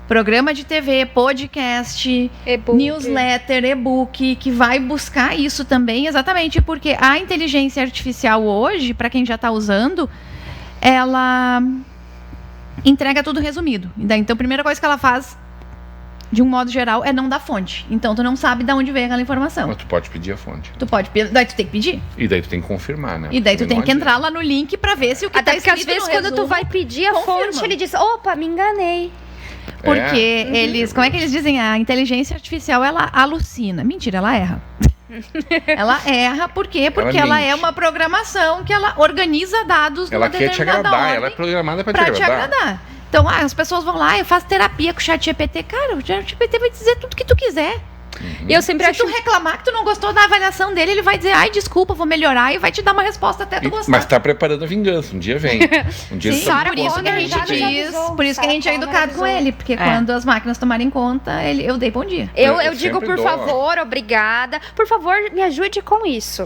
programa de TV, podcast, E-book. newsletter, e-book, que vai buscar isso também, exatamente porque a inteligência artificial hoje, para quem já está usando, ela entrega tudo resumido. Então, a primeira coisa que ela faz, de um modo geral, é não dar fonte. Então, tu não sabe de onde veio aquela informação. Mas tu pode pedir a fonte. Tu pode, daí tu tem que pedir. E daí tu tem que confirmar, né? E daí tu Porque tem não que entrar adianta. lá no link pra ver se o que Até tá porque às escrito vezes no quando tu resumo vai pedir a confirma. fonte, ele diz, opa, me enganei. Porque eles, como é que eles dizem? A inteligência artificial, ela alucina. Mentira, ela erra. Ela erra, por quê? Porque ela é mente. uma programação que ela organiza dados Ela numa quer te determinada agradar, ordem ela é programada pra pra te agradar. Então, as pessoas vão lá, eu faço terapia com o ChatGPT. Cara, o ChatGPT vai dizer tudo que tu quiser. E eu sempre Se acho... tu reclamar que tu não gostou da avaliação dele, ele vai dizer, ai, desculpa, vou melhorar, e vai te dar uma resposta até tu gostar. Mas tá preparando a vingança, um dia vem. Um dia Sim, você sabe por isso quando que a gente já diz, avisou. por isso que a gente é Sarah educado com avisou. ele, porque quando as máquinas tomarem conta, eu dei bom dia. Eu Eu digo, sempre por dou. favor, obrigada. Por favor, me ajude com isso.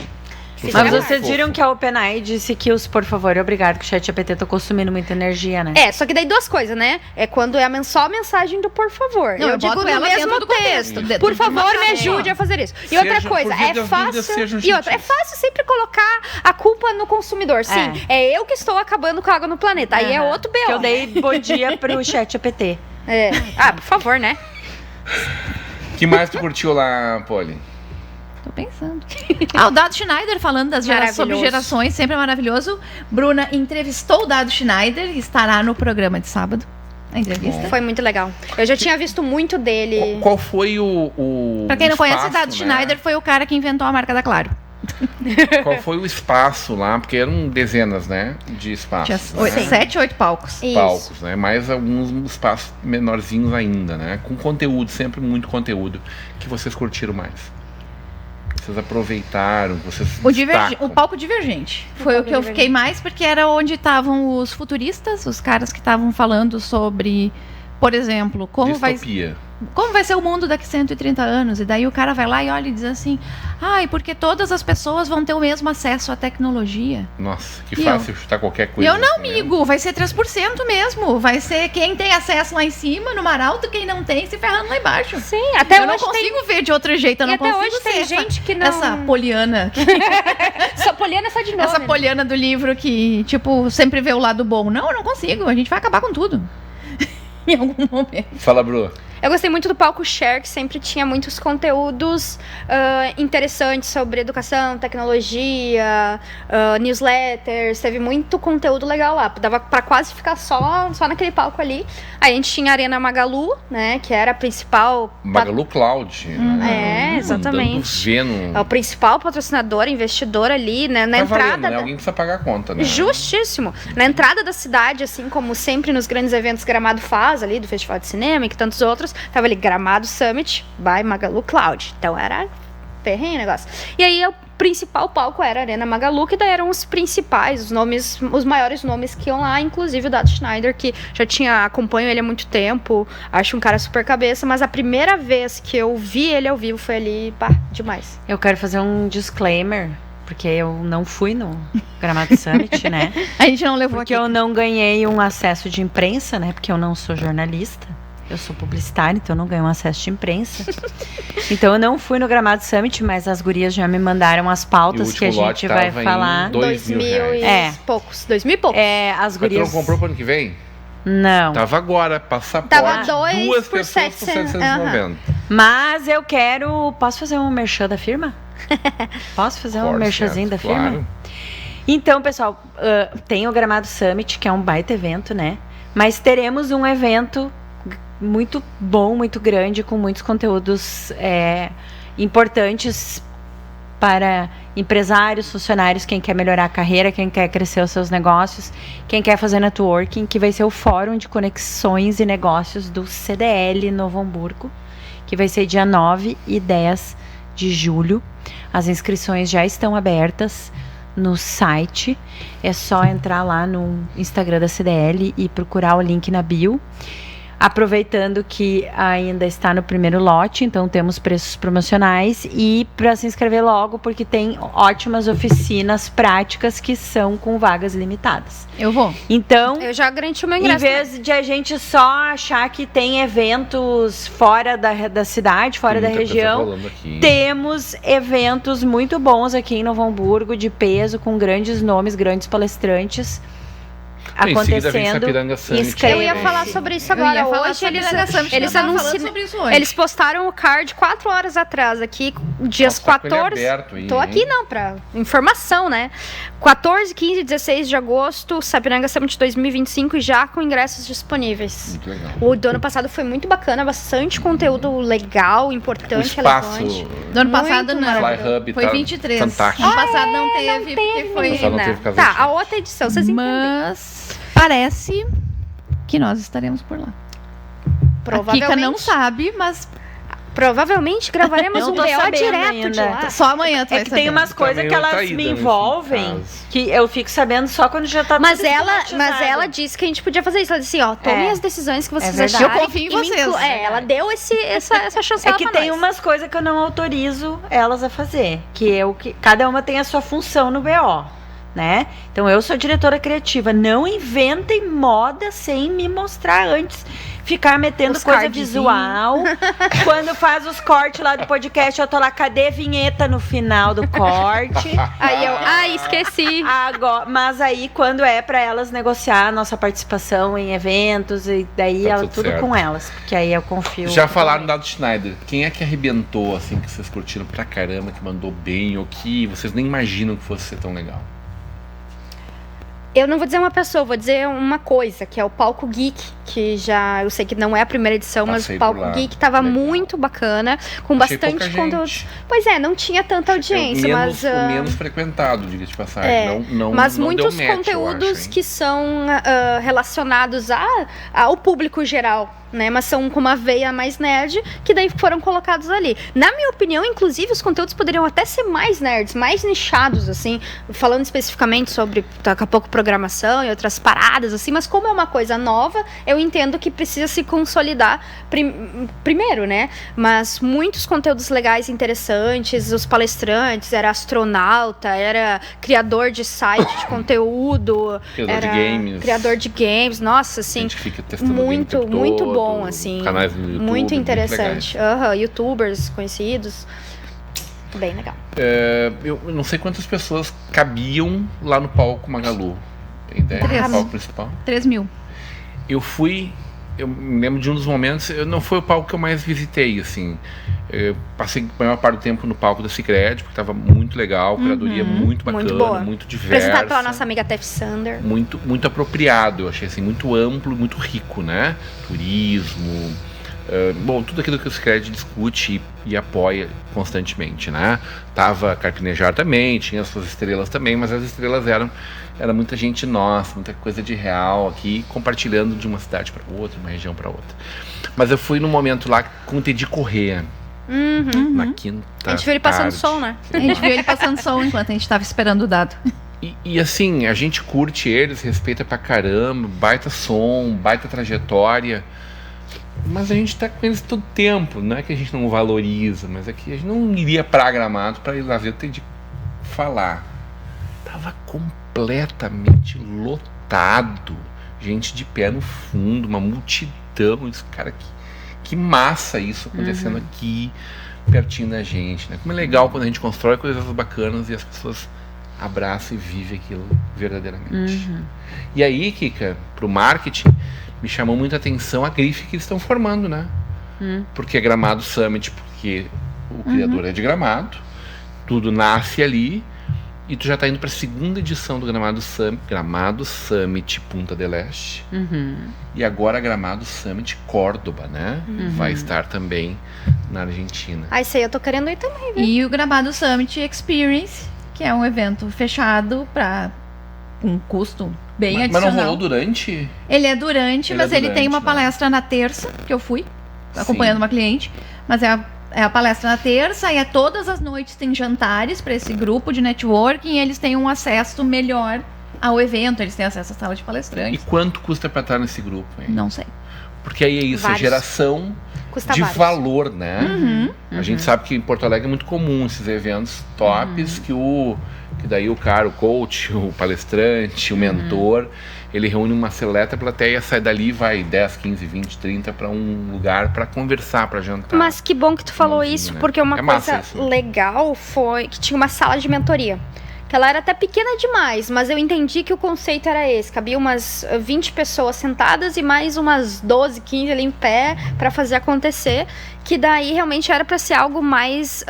Você Mas é vocês fofo. viram que a OpenAI disse que os por favor e obrigado que o ChatGPT tá consumindo muita energia, né? É, só que daí duas coisas, né? É quando é só a mensagem do por favor. Não, eu eu digo boto no ela mesmo dentro do texto. contexto, Por dentro de uma favor, me cadeia. ajude a fazer isso. E Seja, outra coisa, por via é das fácil. dúvidas, sejam E outra, é gentis. fácil sempre colocar a culpa no consumidor. Sim, é eu que estou acabando com a água no planeta. Aí é outro B.O. Que eu dei bom dia pro ChatGPT. É. Ah, por favor, né? O que mais tu curtiu lá, Poli? Tô pensando. O Dado Schneider falando das sobre Maravilhoso. gerações, sempre é maravilhoso. Bruna entrevistou o Dado Schneider, estará no programa de sábado. A entrevista. Foi muito legal. Eu já tinha visto muito dele. Qual foi o Pra quem não conhece, o espaço, Dado né? Schneider foi o cara que inventou a marca da Claro. Qual foi o espaço lá? Porque eram dezenas, né? De espaços. Tinha né? 7, 8 palcos. Isso. Palcos, né? Mais alguns espaços menorzinhos ainda, né? Com conteúdo, sempre muito conteúdo. Que vocês curtiram mais? Vocês aproveitaram, vocês O palco divergente. Foi o que eu fiquei mais, porque era onde estavam os futuristas, os caras que estavam falando sobre, por exemplo, como vai ser o mundo daqui 130 anos. E daí o cara vai lá e olha e diz assim, porque todas as pessoas vão ter o mesmo acesso à tecnologia. Nossa, que E fácil chutar qualquer E coisa. eu não, assim, né? amigo, vai ser 3% mesmo. Vai ser quem tem acesso lá em cima, no Maralto, quem não tem, se ferrando lá embaixo. Sim, até Eu não hoje consigo ver de outro jeito, eu E não até consigo hoje tem ser gente que não... essa poliana, Só poliana só de nome. essa poliana do livro que, tipo, sempre vê o lado bom. Não, eu não consigo, a gente vai acabar com tudo. Em algum momento. Fala, Bru. Eu gostei muito do palco Share, que sempre tinha muitos conteúdos interessantes sobre educação, tecnologia, newsletters. Teve muito conteúdo legal lá. Dava pra quase ficar só naquele palco ali. Aí a gente tinha a Arena Magalu, né? Que era a principal... Magalu Cloud. Né? exatamente. Vendo. É o principal patrocinador, investidor ali, né? Na Tá entrada. valendo, né? Alguém precisa pagar a conta, né? Justíssimo. Na entrada da cidade, assim como sempre nos grandes eventos Gramado faz ali, do Festival de Cinema e que tantos outros, tava ali Gramado Summit by Magalu Cloud. Então era ferrenho o negócio. E aí o principal palco era a Arena Magalu, que daí eram os principais, os nomes, os maiores nomes que iam lá, inclusive o Dado Schneider, que acompanho ele há muito tempo, acho um cara super cabeça, mas a primeira vez que eu vi ele ao vivo foi ali, pá, demais. Eu quero fazer um disclaimer, porque eu não fui no Gramado Summit, né? A gente não levou Porque aqui. eu não ganhei um acesso de imprensa, né? Porque eu não sou jornalista. Eu sou publicitária, então eu não ganho um acesso de imprensa. Então eu não fui no Gramado Summit, mas as gurias já me mandaram as pautas que a gente vai falar. 2.000 e poucos. 2.000 e poucos. As Mas gurias... tu não comprou pro ano que vem? Não. Tava agora, passaporte. Tava 2 duas por pessoas por 790. Mas eu quero... Posso fazer um merchan da firma? Posso fazer um merchanzinho da firma? Claro. Então, pessoal, tem o Gramado Summit, que é um baita evento, né? Mas teremos um evento muito bom, muito grande, com muitos conteúdos importantes para empresários, funcionários, quem quer melhorar a carreira, quem quer crescer os seus negócios, quem quer fazer networking, que vai ser o Fórum de Conexões e Negócios do CDL Novo Hamburgo, que vai ser dia 9 e 10 de julho. As inscrições já estão abertas no site, é só entrar lá no Instagram da CDL e procurar o link na bio. Aproveitando que ainda está no primeiro lote, então temos preços promocionais e para se inscrever logo, porque tem ótimas oficinas práticas que são com vagas limitadas. Eu vou. Então, Eu já garanti o meu ingresso. em vez de a gente só achar que tem eventos fora da cidade, fora da região, temos eventos muito bons aqui em Novo Hamburgo, de peso, com grandes nomes, grandes palestrantes. Acontecendo. Eu ia falar sobre isso agora. Hoje eles postaram o card 4 horas atrás aqui, dias 14. Tô aqui não, pra informação, né? 14, 15 e 16 de agosto, Sapiranga Summit 2025, já com ingressos disponíveis. Muito legal. O do ano passado foi muito bacana, bastante conteúdo legal, importante, relevante. Do ano passado não. Fly Hub foi 23. Fantástico. Ano passado não teve, porque foi... Tá, a outra edição, vocês entendem. Mas parece que nós estaremos por lá. Provavelmente. A Kika não sabe, mas... Provavelmente gravaremos um BO direto ainda. de lá. Só amanhã tu vai É que saber. tem umas coisas que elas me envolvem, que eu fico sabendo só quando já tá Mas tudo ela disse que a gente podia fazer isso. Ela disse assim, ó, tomem as decisões que vocês verdade. acharem. Eu confio em vocês. Ela deu essa chancela É que pra tem nós. umas coisas que eu não autorizo elas a fazer, que cada uma tem a sua função no BO, né? Então eu sou diretora criativa, não inventem moda sem me mostrar antes. Ficar metendo Os coisa cardzinhos. visual. Quando faz os cortes lá do podcast, eu tô lá, cadê a vinheta no final do corte? Aí eu, esqueci. Agora, mas aí, quando é pra elas negociar a nossa participação em eventos, e daí Tá tudo tudo certo. com elas. Porque aí eu confio. Já falaram do Dado Schneider. Quem é que arrebentou, assim, que vocês curtiram pra caramba, que mandou bem, ou que vocês nem imaginam que fosse ser tão legal? Eu não vou dizer uma pessoa, vou dizer uma coisa, que é o Palco Geek, que já, eu sei que não é a primeira edição, mas Passei o Palco por lá. Geek tava Legal. muito bacana, com Achei bastante pouca conteúdo. gente. Pois é, não tinha tanta audiência, menos, mas... o menos frequentado, diga-se de passagem. Não, mas não muitos deu match, conteúdos eu acho, hein? que são relacionados ao público geral, né? Mas são com uma veia mais nerd, que daí foram colocados ali. Na minha opinião, inclusive, os conteúdos poderiam até ser mais nerds, mais nichados, assim, falando especificamente sobre, daqui a pouco, programação e outras paradas, assim, mas como é uma coisa nova, eu entendo que precisa se consolidar primeiro, né? Mas muitos conteúdos legais, interessantes, os palestrantes, era astronauta, era criador de site de conteúdo, criador de games, nossa, assim, gente fica testando muito bom, assim, canais no YouTube, muito interessante. Youtubers conhecidos, bem legal. Eu não sei quantas pessoas cabiam lá no palco Magalu. Tem ideia? 3. No palco principal? 3.000. Eu me lembro de um dos momentos, não foi o palco que eu mais visitei, assim. Eu passei a maior parte do tempo no palco da Cicred, porque estava muito legal, curadoria muito bacana, muito boa. muito diversa. Apresentado pela nossa amiga Tef Sander. Muito apropriado, eu achei assim, muito amplo, muito rico, né? Turismo, Bom, tudo aquilo que o Sicredi discute e apoia constantemente, né? Tava Carpinejar também, tinha as suas estrelas também, mas as estrelas era muita gente nossa, muita coisa de real aqui, compartilhando de uma cidade para outra, uma região para outra. Mas eu fui num momento lá com o Teddy Corrêa, na quinta A gente viu ele passando tarde. som, né? A gente viu ele passando som enquanto a gente tava esperando o dado. E assim, a gente curte eles, respeita pra caramba, baita som, baita trajetória, mas a gente tá com eles todo tempo, não é que a gente não valoriza, mas é que a gente não iria pra Gramado pra ir lá ver o Teddy falar. Tava completamente lotado, gente de pé no fundo, uma multidão, esse cara, que massa isso acontecendo aqui, pertinho da gente, né? Como é legal quando a gente constrói coisas bacanas e as pessoas abraçam e vivem aquilo verdadeiramente. E aí, Kika, pro marketing, me chamou muita atenção a grife que eles estão formando, né? Porque é Gramado Summit, porque o criador é de Gramado, tudo nasce ali, e tu já tá indo pra segunda edição do Gramado Summit Punta del Este, e agora Gramado Summit Córdoba, né? Vai estar também na Argentina. Ah, isso aí eu tô querendo ir também, viu? E o Gramado Summit Experience, que é um evento fechado para um custo bem Mas adicional. não rolou durante? Ele é durante, mas ele tem uma né? palestra na terça, que eu fui, acompanhando uma cliente, mas é a palestra na terça, e todas as noites tem jantares para esse grupo de networking, e eles têm um acesso melhor ao evento, eles têm acesso à sala de E palestrantes. quanto custa pra estar nesse grupo, hein? Não sei. Porque aí é isso, Vários. é geração Custa de vários. valor, né? A gente sabe que em Porto Alegre é muito comum esses eventos tops que daí o cara, o coach, o palestrante, o mentor, ele reúne uma seleta plateia, sai dali e vai 10, 15, 20, 30 para um lugar para conversar, para jantar. Mas que bom que tu falou Mãozinha, isso, né? porque uma É massa coisa isso. legal foi que tinha uma sala de mentoria. Que ela era até pequena demais, mas eu entendi que o conceito era esse. Cabia umas 20 pessoas sentadas e mais umas 12, 15 ali em pé para fazer acontecer. Que daí realmente era para ser algo mais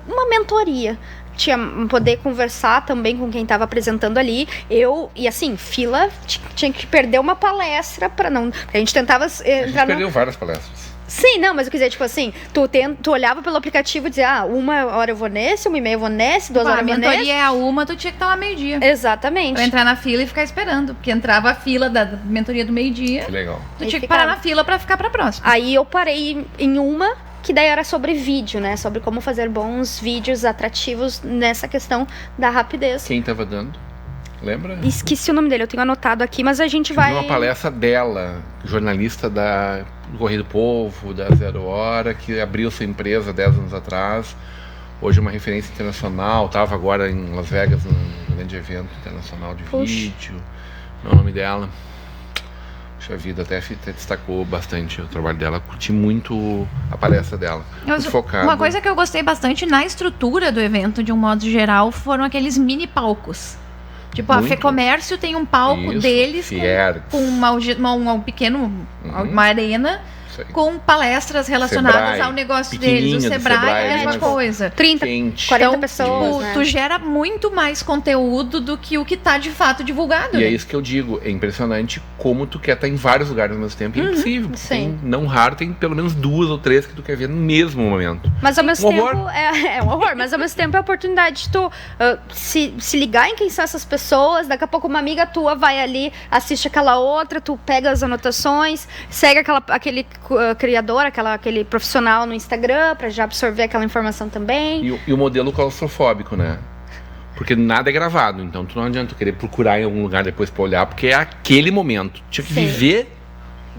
uma mentoria. Tinha poder conversar também com quem estava apresentando ali. E assim, fila, tinha que perder uma palestra para não. A gente tentava A gente entrar no. perdeu várias palestras. Sim, não, mas eu quis dizer, tipo assim, tu olhava pelo aplicativo e dizia, 1h eu vou nesse, 1h30 eu vou nesse, 2 horas A eu vou nesse. mentoria é a uma, tu tinha que estar lá meio-dia. Exatamente. Pra entrar na fila e ficar esperando, porque entrava a fila da mentoria do meio-dia, Que legal. tu Aí tinha que ficava. parar na fila pra ficar pra próxima. Aí eu parei em uma, que daí era sobre vídeo, né? Sobre como fazer bons vídeos atrativos nessa questão da rapidez. Quem tava dando? Lembra? Esqueci o nome dele, eu tenho anotado aqui, mas a gente Eu vai... vi uma palestra dela, jornalista do Correio do Povo, da Zero Hora, que abriu sua empresa 10 anos atrás. Hoje é uma referência internacional, estava agora em Las Vegas, num grande evento internacional de Puxa. vídeo. Não é o nome dela. Puxa vida, até destacou bastante o trabalho dela. Curti muito a palestra dela. Muito focada. Uma coisa que eu gostei bastante na estrutura do evento, de um modo geral, foram aqueles mini palcos. Tipo, a Muito. FEComércio tem um palco Isso, deles Fiergs. com um pequeno, uma arena, Isso aí. com palestras relacionadas Sebrae, ao negócio pequenininha deles. O do Sebrae Sebrae, é a mesma mas- coisa. 30, Quente. 40 Então, pessoas, tipo, né? tu gera muito mais conteúdo do que o que tá de fato divulgado. E né? é isso que eu digo, é impressionante como tu quer estar em vários lugares ao mesmo tempo. É impossível. sim. Tem, não raro, tem pelo menos 2 ou 3 que tu quer ver no mesmo momento. Mas ao mesmo Um tempo horror. é um horror, mas ao mesmo tempo é a oportunidade de tu se ligar em quem são essas pessoas. Daqui a pouco uma amiga tua vai ali, assiste aquela outra, tu pega as anotações, segue aquele criador, aquele profissional no Instagram pra já absorver aquela informação também. E o modelo claustrofóbico, né? Porque nada é gravado, então tu não adianta tu querer procurar em algum lugar depois pra olhar, porque é aquele momento. Tinha que Sim. viver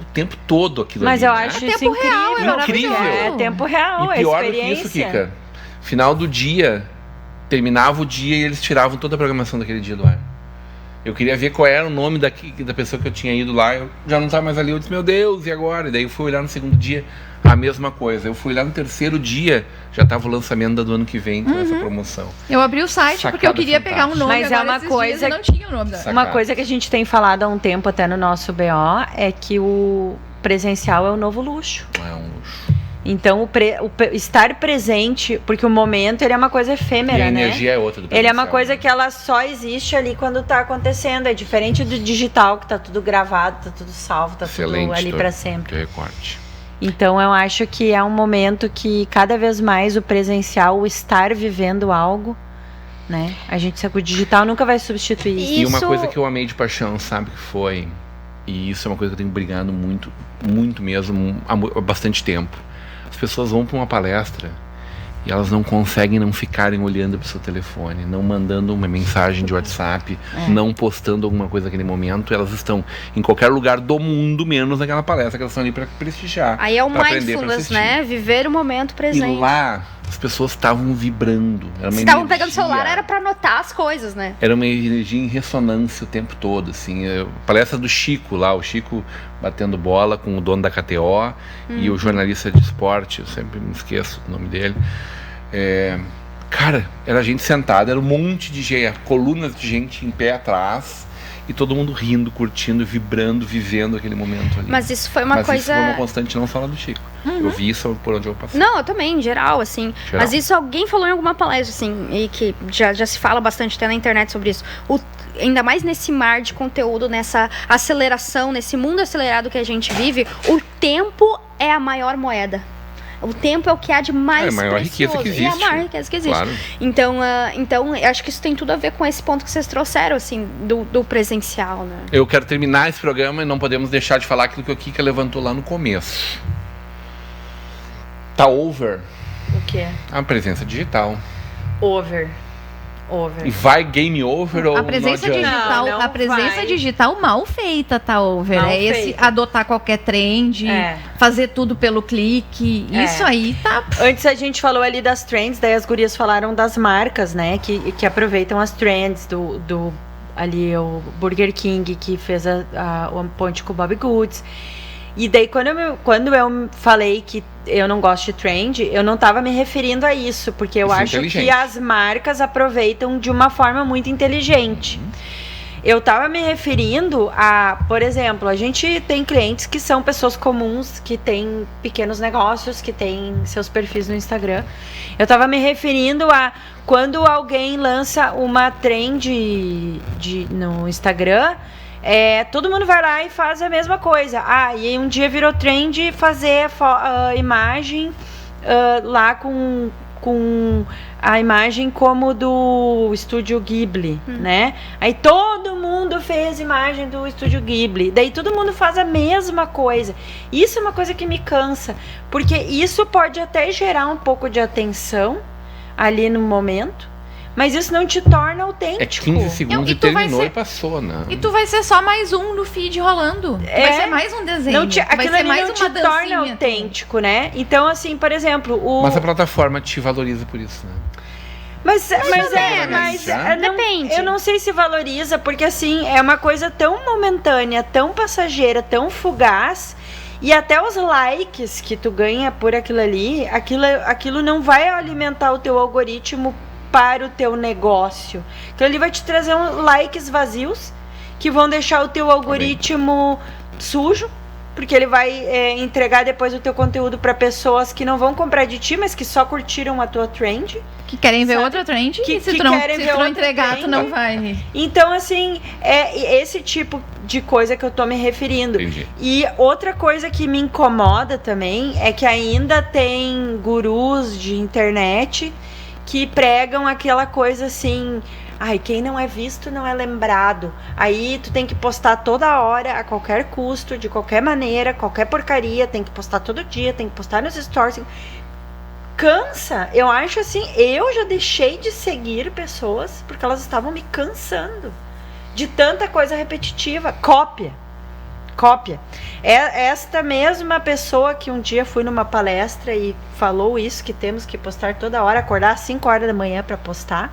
o tempo todo aquilo Mas ali, eu né? acho É isso tempo real, incrível. é Incrível. maravilhoso. É tempo real, E é pior do que experiência. isso, Kika, final do dia, terminava o dia e eles tiravam toda a programação daquele dia do ar. Eu queria ver qual era o nome da pessoa que eu tinha ido lá, eu já não estava mais ali, eu disse, meu Deus, e agora? E daí eu fui olhar no segundo dia, a mesma coisa. Eu fui lá no terceiro dia, já estava o lançamento do ano que vem, com essa promoção. Eu abri o site porque eu Sacada queria pegar um fantástica. nome Mas é agora uma esses coisa dias e não tinha o nome da... Sacada. Uma coisa que a gente tem falado há um tempo até no nosso BO é que o presencial é o novo luxo. É um luxo. Então, estar presente, porque o momento ele é uma coisa E efêmera, a né? energia é outra do Ele é uma presencial, coisa né? que ela só existe ali quando tá acontecendo. É diferente do digital, que tá tudo gravado, tá tudo salvo, tá tudo Excelente ali teu- pra sempre. teu recorte. Então eu acho que é um momento que cada vez mais o presencial, o estar vivendo algo, né? O digital nunca vai substituir isso. E uma coisa que eu amei de paixão, sabe, que foi, e isso é uma coisa que eu tenho brigado muito, muito mesmo, há bastante tempo. As pessoas vão para uma palestra e elas não conseguem não ficarem olhando para o seu telefone, não mandando uma mensagem de WhatsApp, não postando alguma coisa naquele momento. Elas estão em qualquer lugar do mundo, menos naquela palestra que elas estão ali para prestigiar. Aí é o mindfulness, né? Viver o momento presente. E lá, as pessoas estavam vibrando. Se estavam pegando o celular, era para anotar as coisas, né? Era uma energia em ressonância o tempo todo, assim. Palestra do Chico lá, o Chico batendo bola com o dono da KTO e o jornalista de esporte, eu sempre me esqueço do nome dele. Cara, era gente sentada, era um monte de gente, colunas de gente em pé atrás e todo mundo rindo, curtindo, vibrando, vivendo aquele momento ali. Mas isso foi uma coisa... Isso foi uma constante, não só lá do Chico. Eu vi isso por onde eu passei. Não, eu também, em geral, assim. Geral. Mas isso alguém falou em alguma palestra, assim, e que já se fala bastante até na internet sobre isso. Ainda mais nesse mar de conteúdo, nessa aceleração, nesse mundo acelerado que a gente vive, o tempo é a maior moeda. O tempo é o que há de mais precioso. É a maior riqueza que existe. É a maior riqueza que existe. Claro. Então, eu acho que isso tem tudo a ver com esse ponto que vocês trouxeram, assim, do presencial, né? Eu quero terminar esse programa e não podemos deixar de falar aquilo que o Kika levantou lá no começo. Tá over. O quê? A presença digital. Over. E vai game over ou a presença não digital, não a presença vai. digital mal feita tá over. Mal Esse feita. adotar qualquer trend, fazer tudo pelo clique. Isso aí tá. Antes a gente falou ali das trends, daí as gurias falaram das marcas, né? Que aproveitam as trends do ali o Burger King, que fez o ponte com o Bob Goods. E daí quando eu falei que eu não gosto de trend, eu não estava me referindo a isso, porque eu acho que as marcas aproveitam de uma forma muito inteligente. Eu estava me referindo a, por exemplo, a gente tem clientes que são pessoas comuns, que têm pequenos negócios, que têm seus perfis no Instagram. Eu estava me referindo a quando alguém lança uma trend no Instagram, todo mundo vai lá e faz a mesma coisa. E um dia virou trend fazer imagem lá com a imagem como do Estúdio Ghibli, né? Aí todo mundo fez imagem do Estúdio Ghibli. Daí todo mundo faz a mesma coisa. Isso é uma coisa que me cansa, porque isso pode até gerar um pouco de atenção ali no momento, mas isso não te torna autêntico. É 15 segundos e terminou e passou, né? E tu vai ser só mais um no feed rolando. Vai ser mais um desenho. Aquilo ali não te torna autêntico, né? Então, assim, por exemplo... Mas a plataforma te valoriza por isso, né? Mas depende. Eu não sei se valoriza, porque assim, é uma coisa tão momentânea, tão passageira, tão fugaz, e até os likes que tu ganha por aquilo ali, aquilo não vai alimentar o teu algoritmo para o teu negócio. Aquilo ali vai te trazer likes vazios, que vão deixar o teu algoritmo sujo, porque ele vai entregar depois o teu conteúdo para pessoas que não vão comprar de ti, mas que só curtiram a tua trend. Que querem ver outra trend, que se tu não entregar, tu não vai. Então, assim, é esse tipo de coisa que eu tô me referindo. Entendi. E outra coisa que me incomoda também é que ainda tem gurus de internet que pregam aquela coisa assim... quem não é visto não é lembrado. Aí tu tem que postar toda hora, a qualquer custo, de qualquer maneira, qualquer porcaria, tem que postar todo dia, tem que postar nos stories. Cansa. Eu acho assim, eu já deixei de seguir pessoas porque elas estavam me cansando de tanta coisa repetitiva. Cópia. Esta mesma pessoa que um dia fui numa palestra e falou isso, que temos que postar toda hora, acordar às 5 horas da manhã para postar,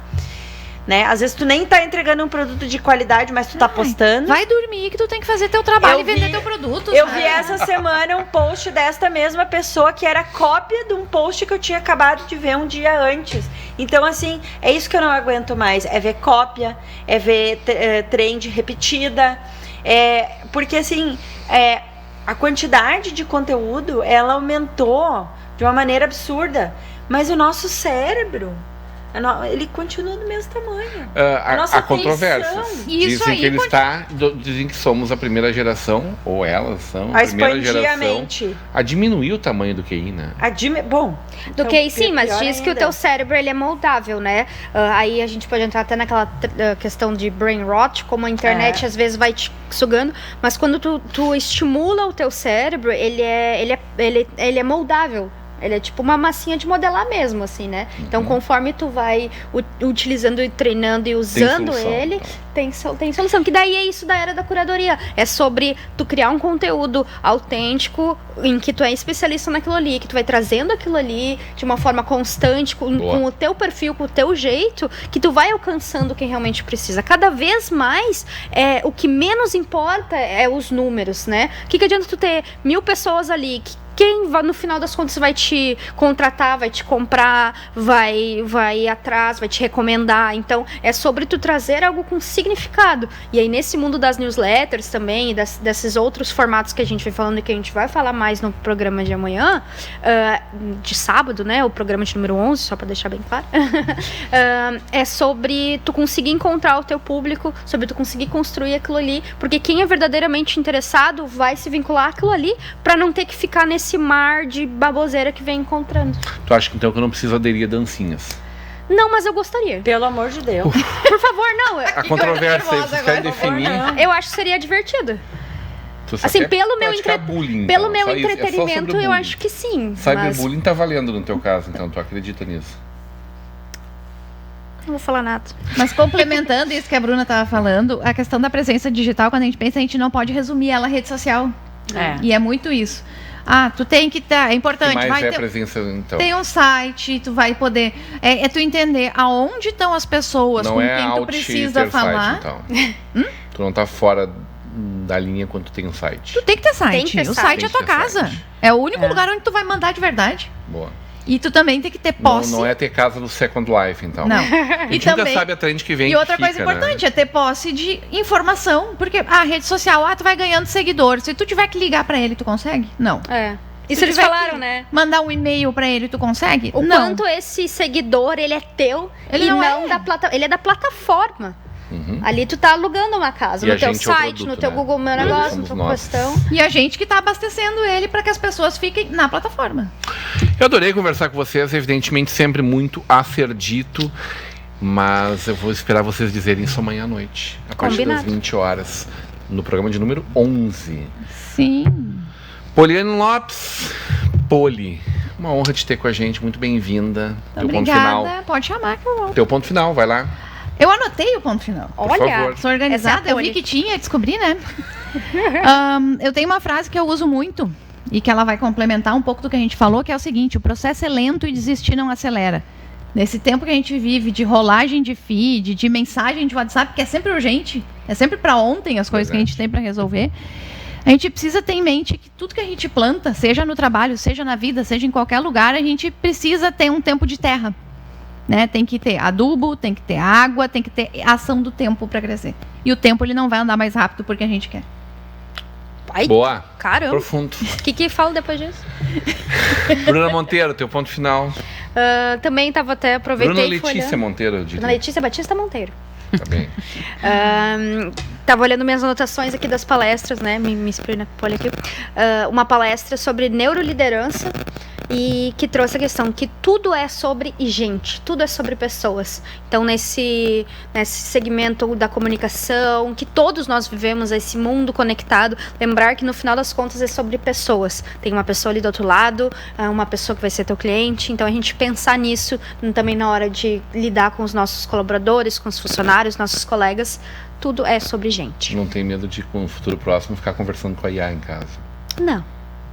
né? Às vezes tu nem tá entregando um produto de qualidade, mas tu tá postando. Vai dormir que tu tem que fazer teu trabalho e vender teu produto. Eu vi essa semana um post desta mesma pessoa que era cópia de um post que eu tinha acabado de ver um dia antes. Então, assim, é isso que eu não aguento mais. É ver cópia, é ver trend repetida. Porque, assim, a quantidade de conteúdo, ela aumentou de uma maneira absurda. Mas o nosso cérebro... Ele continua do mesmo tamanho. Há controvérsias. Isso dizem aí dizem que somos a primeira geração, ou elas são a primeira geração a diminuir o tamanho do QI, né? Do então, QI sim, mas diz que o ainda. teu cérebro ele é moldável, né? Aí a gente pode entrar até naquela questão de brain rot, como a internet às vezes vai te sugando, mas quando tu estimula o teu cérebro, ele é moldável. Ele é tipo uma massinha de modelar mesmo, assim, né? Então, conforme tu vai utilizando e treinando e usando ele, tem solução. Que daí é isso da era da curadoria. É sobre tu criar um conteúdo autêntico, em que tu é especialista naquilo ali, que tu vai trazendo aquilo ali de uma forma constante, com o teu perfil, com o teu jeito, que tu vai alcançando quem realmente precisa. Cada vez mais, o que menos importa é os números, né? O que adianta tu ter 1000 pessoas ali, quem no final das contas vai te contratar, vai te comprar, vai ir atrás, vai te recomendar. Então, é sobre tu trazer algo com significado. E aí, nesse mundo das newsletters também, e desses outros formatos que a gente vem falando e que a gente vai falar mais no programa de amanhã, de sábado, né? O programa de número 11, só para deixar bem claro. É sobre tu conseguir encontrar o teu público, sobre tu conseguir construir aquilo ali, porque quem é verdadeiramente interessado vai se vincular àquilo ali para não ter que ficar nesse mar de baboseira que vem encontrando. Tu acha então que eu não preciso aderir a dancinhas? Não, mas eu gostaria. Pelo amor de Deus. Por favor, não. A controvérsia aí, vocês querem definir? Eu acho que seria divertido. Assim, pelo meu entretenimento, eu acho que sim. Cyberbullying tá valendo no teu caso, então tu acredita nisso? Não vou falar nada. Mas complementando isso que a Bruna estava falando, a questão da presença digital, quando a gente pensa, a gente não pode resumir ela à rede social. E é muito isso. Tu tem que estar, é importante. Que mais a presença, então? Tem um site, tu vai poder, tu entender aonde estão as pessoas não com quem tu precisa falar. Site, então. Tu não tá fora da linha quando tu tem um site. Tu tem que ter site. O site é a tua casa. Site. É o único lugar onde tu vai mandar de verdade. Boa. E tu também tem que ter posse. Não é ter casa no Second Life, então. Não. A gente nunca sabe a trend que vem. E outra coisa importante é ter posse de informação. Porque a rede social, tu vai ganhando seguidores. Se tu tiver que ligar pra ele, tu consegue? Não. Isso eles falaram, né? Mandar um e-mail pra ele, tu consegue? O quanto esse seguidor, ele é teu ele não da plataforma. Ele é da plataforma. Ali tu tá alugando uma casa, no teu site, no teu Google Meu Negócio, na tua questão. E a gente que tá abastecendo ele para que as pessoas fiquem na plataforma. Eu adorei conversar com vocês, evidentemente sempre muito a ser dito, mas eu vou esperar vocês dizerem isso amanhã à noite, a partir das 20 horas, no programa de número 11. Sim. Poliane Lopes, Poli, uma honra te ter com a gente, muito bem-vinda. Teu ponto final. Pode chamar que eu volto. Teu ponto final, vai lá. Eu anotei o ponto final. Olha, sou organizada, eu vi que tinha, descobri, né? Eu tenho uma frase que eu uso muito e que ela vai complementar um pouco do que a gente falou, que é o seguinte: o processo é lento e desistir não acelera. Nesse tempo que a gente vive de rolagem de feed, de mensagem de WhatsApp, que é sempre urgente, é sempre para ontem as coisas que a gente tem para resolver, a gente precisa ter em mente que tudo que a gente planta, seja no trabalho, seja na vida, seja em qualquer lugar, a gente precisa ter um tempo de terra. Né? Tem que ter adubo, tem que ter água, tem que ter ação do tempo para crescer. E o tempo ele não vai andar mais rápido porque a gente quer. Ai, boa. Caramba. Profundo. O que fala depois disso? Bruna Monteiro, teu ponto final. Também estava até aproveitei. Bruna Letícia Monteiro. Bruna Letícia Batista Monteiro. Tá bem. Tava olhando minhas anotações aqui das palestras, né? Me inspirei na Poli aqui. Uma palestra sobre neuroliderança e que trouxe a questão que tudo é sobre gente, tudo é sobre pessoas. Então, nesse segmento da comunicação, que todos nós vivemos esse mundo conectado, lembrar que no final das contas é sobre pessoas. Tem uma pessoa ali do outro lado, uma pessoa que vai ser teu cliente. Então, a gente pensar nisso também na hora de lidar com os nossos colaboradores, com os funcionários, nossos colegas. Tudo é sobre gente. Não tem medo de, com o futuro próximo, ficar conversando com a IA em casa? Não.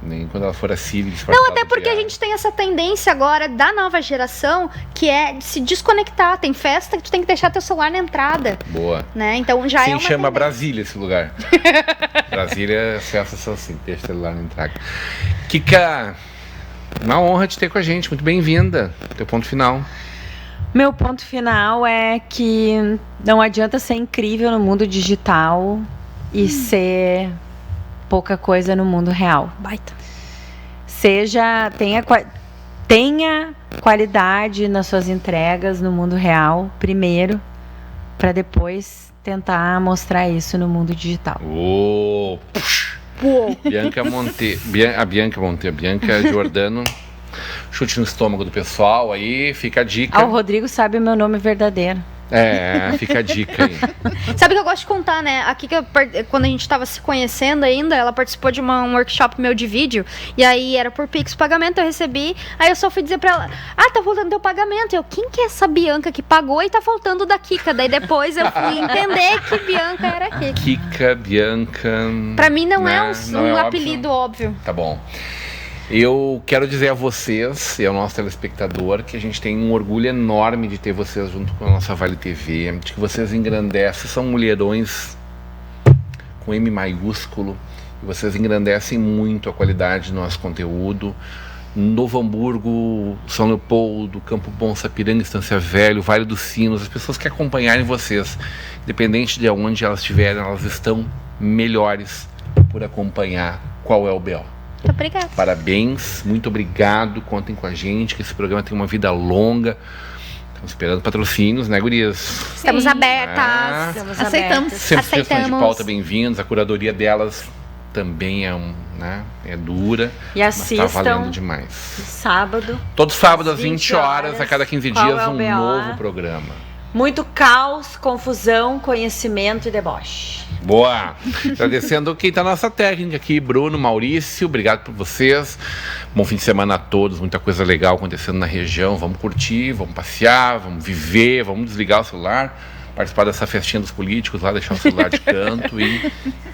Nem quando ela for a Siri. Não, até porque a gente tem essa tendência agora da nova geração, que é de se desconectar. Tem festa que tu tem que deixar teu celular na entrada. Boa. Né? Então já sim, é uma chama tendência. Brasília esse lugar. Brasília, festa são assim, deixa o celular na entrada. Kika, uma honra te ter com a gente, muito bem-vinda. Teu ponto final. Meu ponto final é que não adianta ser incrível no mundo digital e ser pouca coisa no mundo real. Baita. tenha qualidade nas suas entregas no mundo real, primeiro, para depois tentar mostrar isso no mundo digital. Bianca Giordano, chute no estômago do pessoal, aí fica a dica. O Rodrigo sabe o meu nome verdadeiro. Fica a dica aí. Sabe o que eu gosto de contar, né? Aqui, quando a gente tava se conhecendo ainda, ela participou de um workshop meu de vídeo, e aí era por Pix pagamento, eu recebi, aí eu só fui dizer pra ela, tá faltando teu pagamento. Quem que é essa Bianca que pagou e tá faltando da Kika? Daí depois eu fui entender que Bianca era Kika. Kika, Bianca... Pra mim não é um apelido óbvio. Tá bom. Eu quero dizer a vocês e ao nosso telespectador que a gente tem um orgulho enorme de ter vocês junto com a nossa Vale TV, de que vocês engrandecem, são mulherões com M maiúsculo, e vocês engrandecem muito a qualidade do nosso conteúdo. Novo Hamburgo, São Leopoldo, Campo Bom, Sapiranga, Estância Velho, Vale dos Sinos, as pessoas que acompanharem vocês, independente de onde elas estiverem, elas estão melhores por acompanhar qual é o BO. Muito obrigada. Parabéns, muito obrigado, contem com a gente, que esse programa tem uma vida longa. Estamos esperando patrocínios, né, gurias? Estamos abertas. Aceitamos. Sempre sugestões de pauta, bem-vindos. A curadoria delas também é dura, e assistam, mas tá valendo demais. Sábado. Todo sábado às 20 horas, a cada 15 dias, um BO? novo programa. Muito caos, confusão, conhecimento e deboche. Boa! Agradecendo quem está na nossa técnica aqui, Bruno, Maurício, obrigado por vocês. Bom fim de semana a todos, muita coisa legal acontecendo na região. Vamos curtir, vamos passear, vamos viver, vamos desligar o celular, participar dessa festinha dos políticos lá, deixar o celular de canto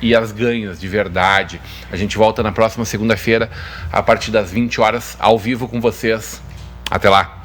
e as ganhas de verdade. A gente volta na próxima segunda-feira, a partir das 20 horas, ao vivo com vocês. Até lá!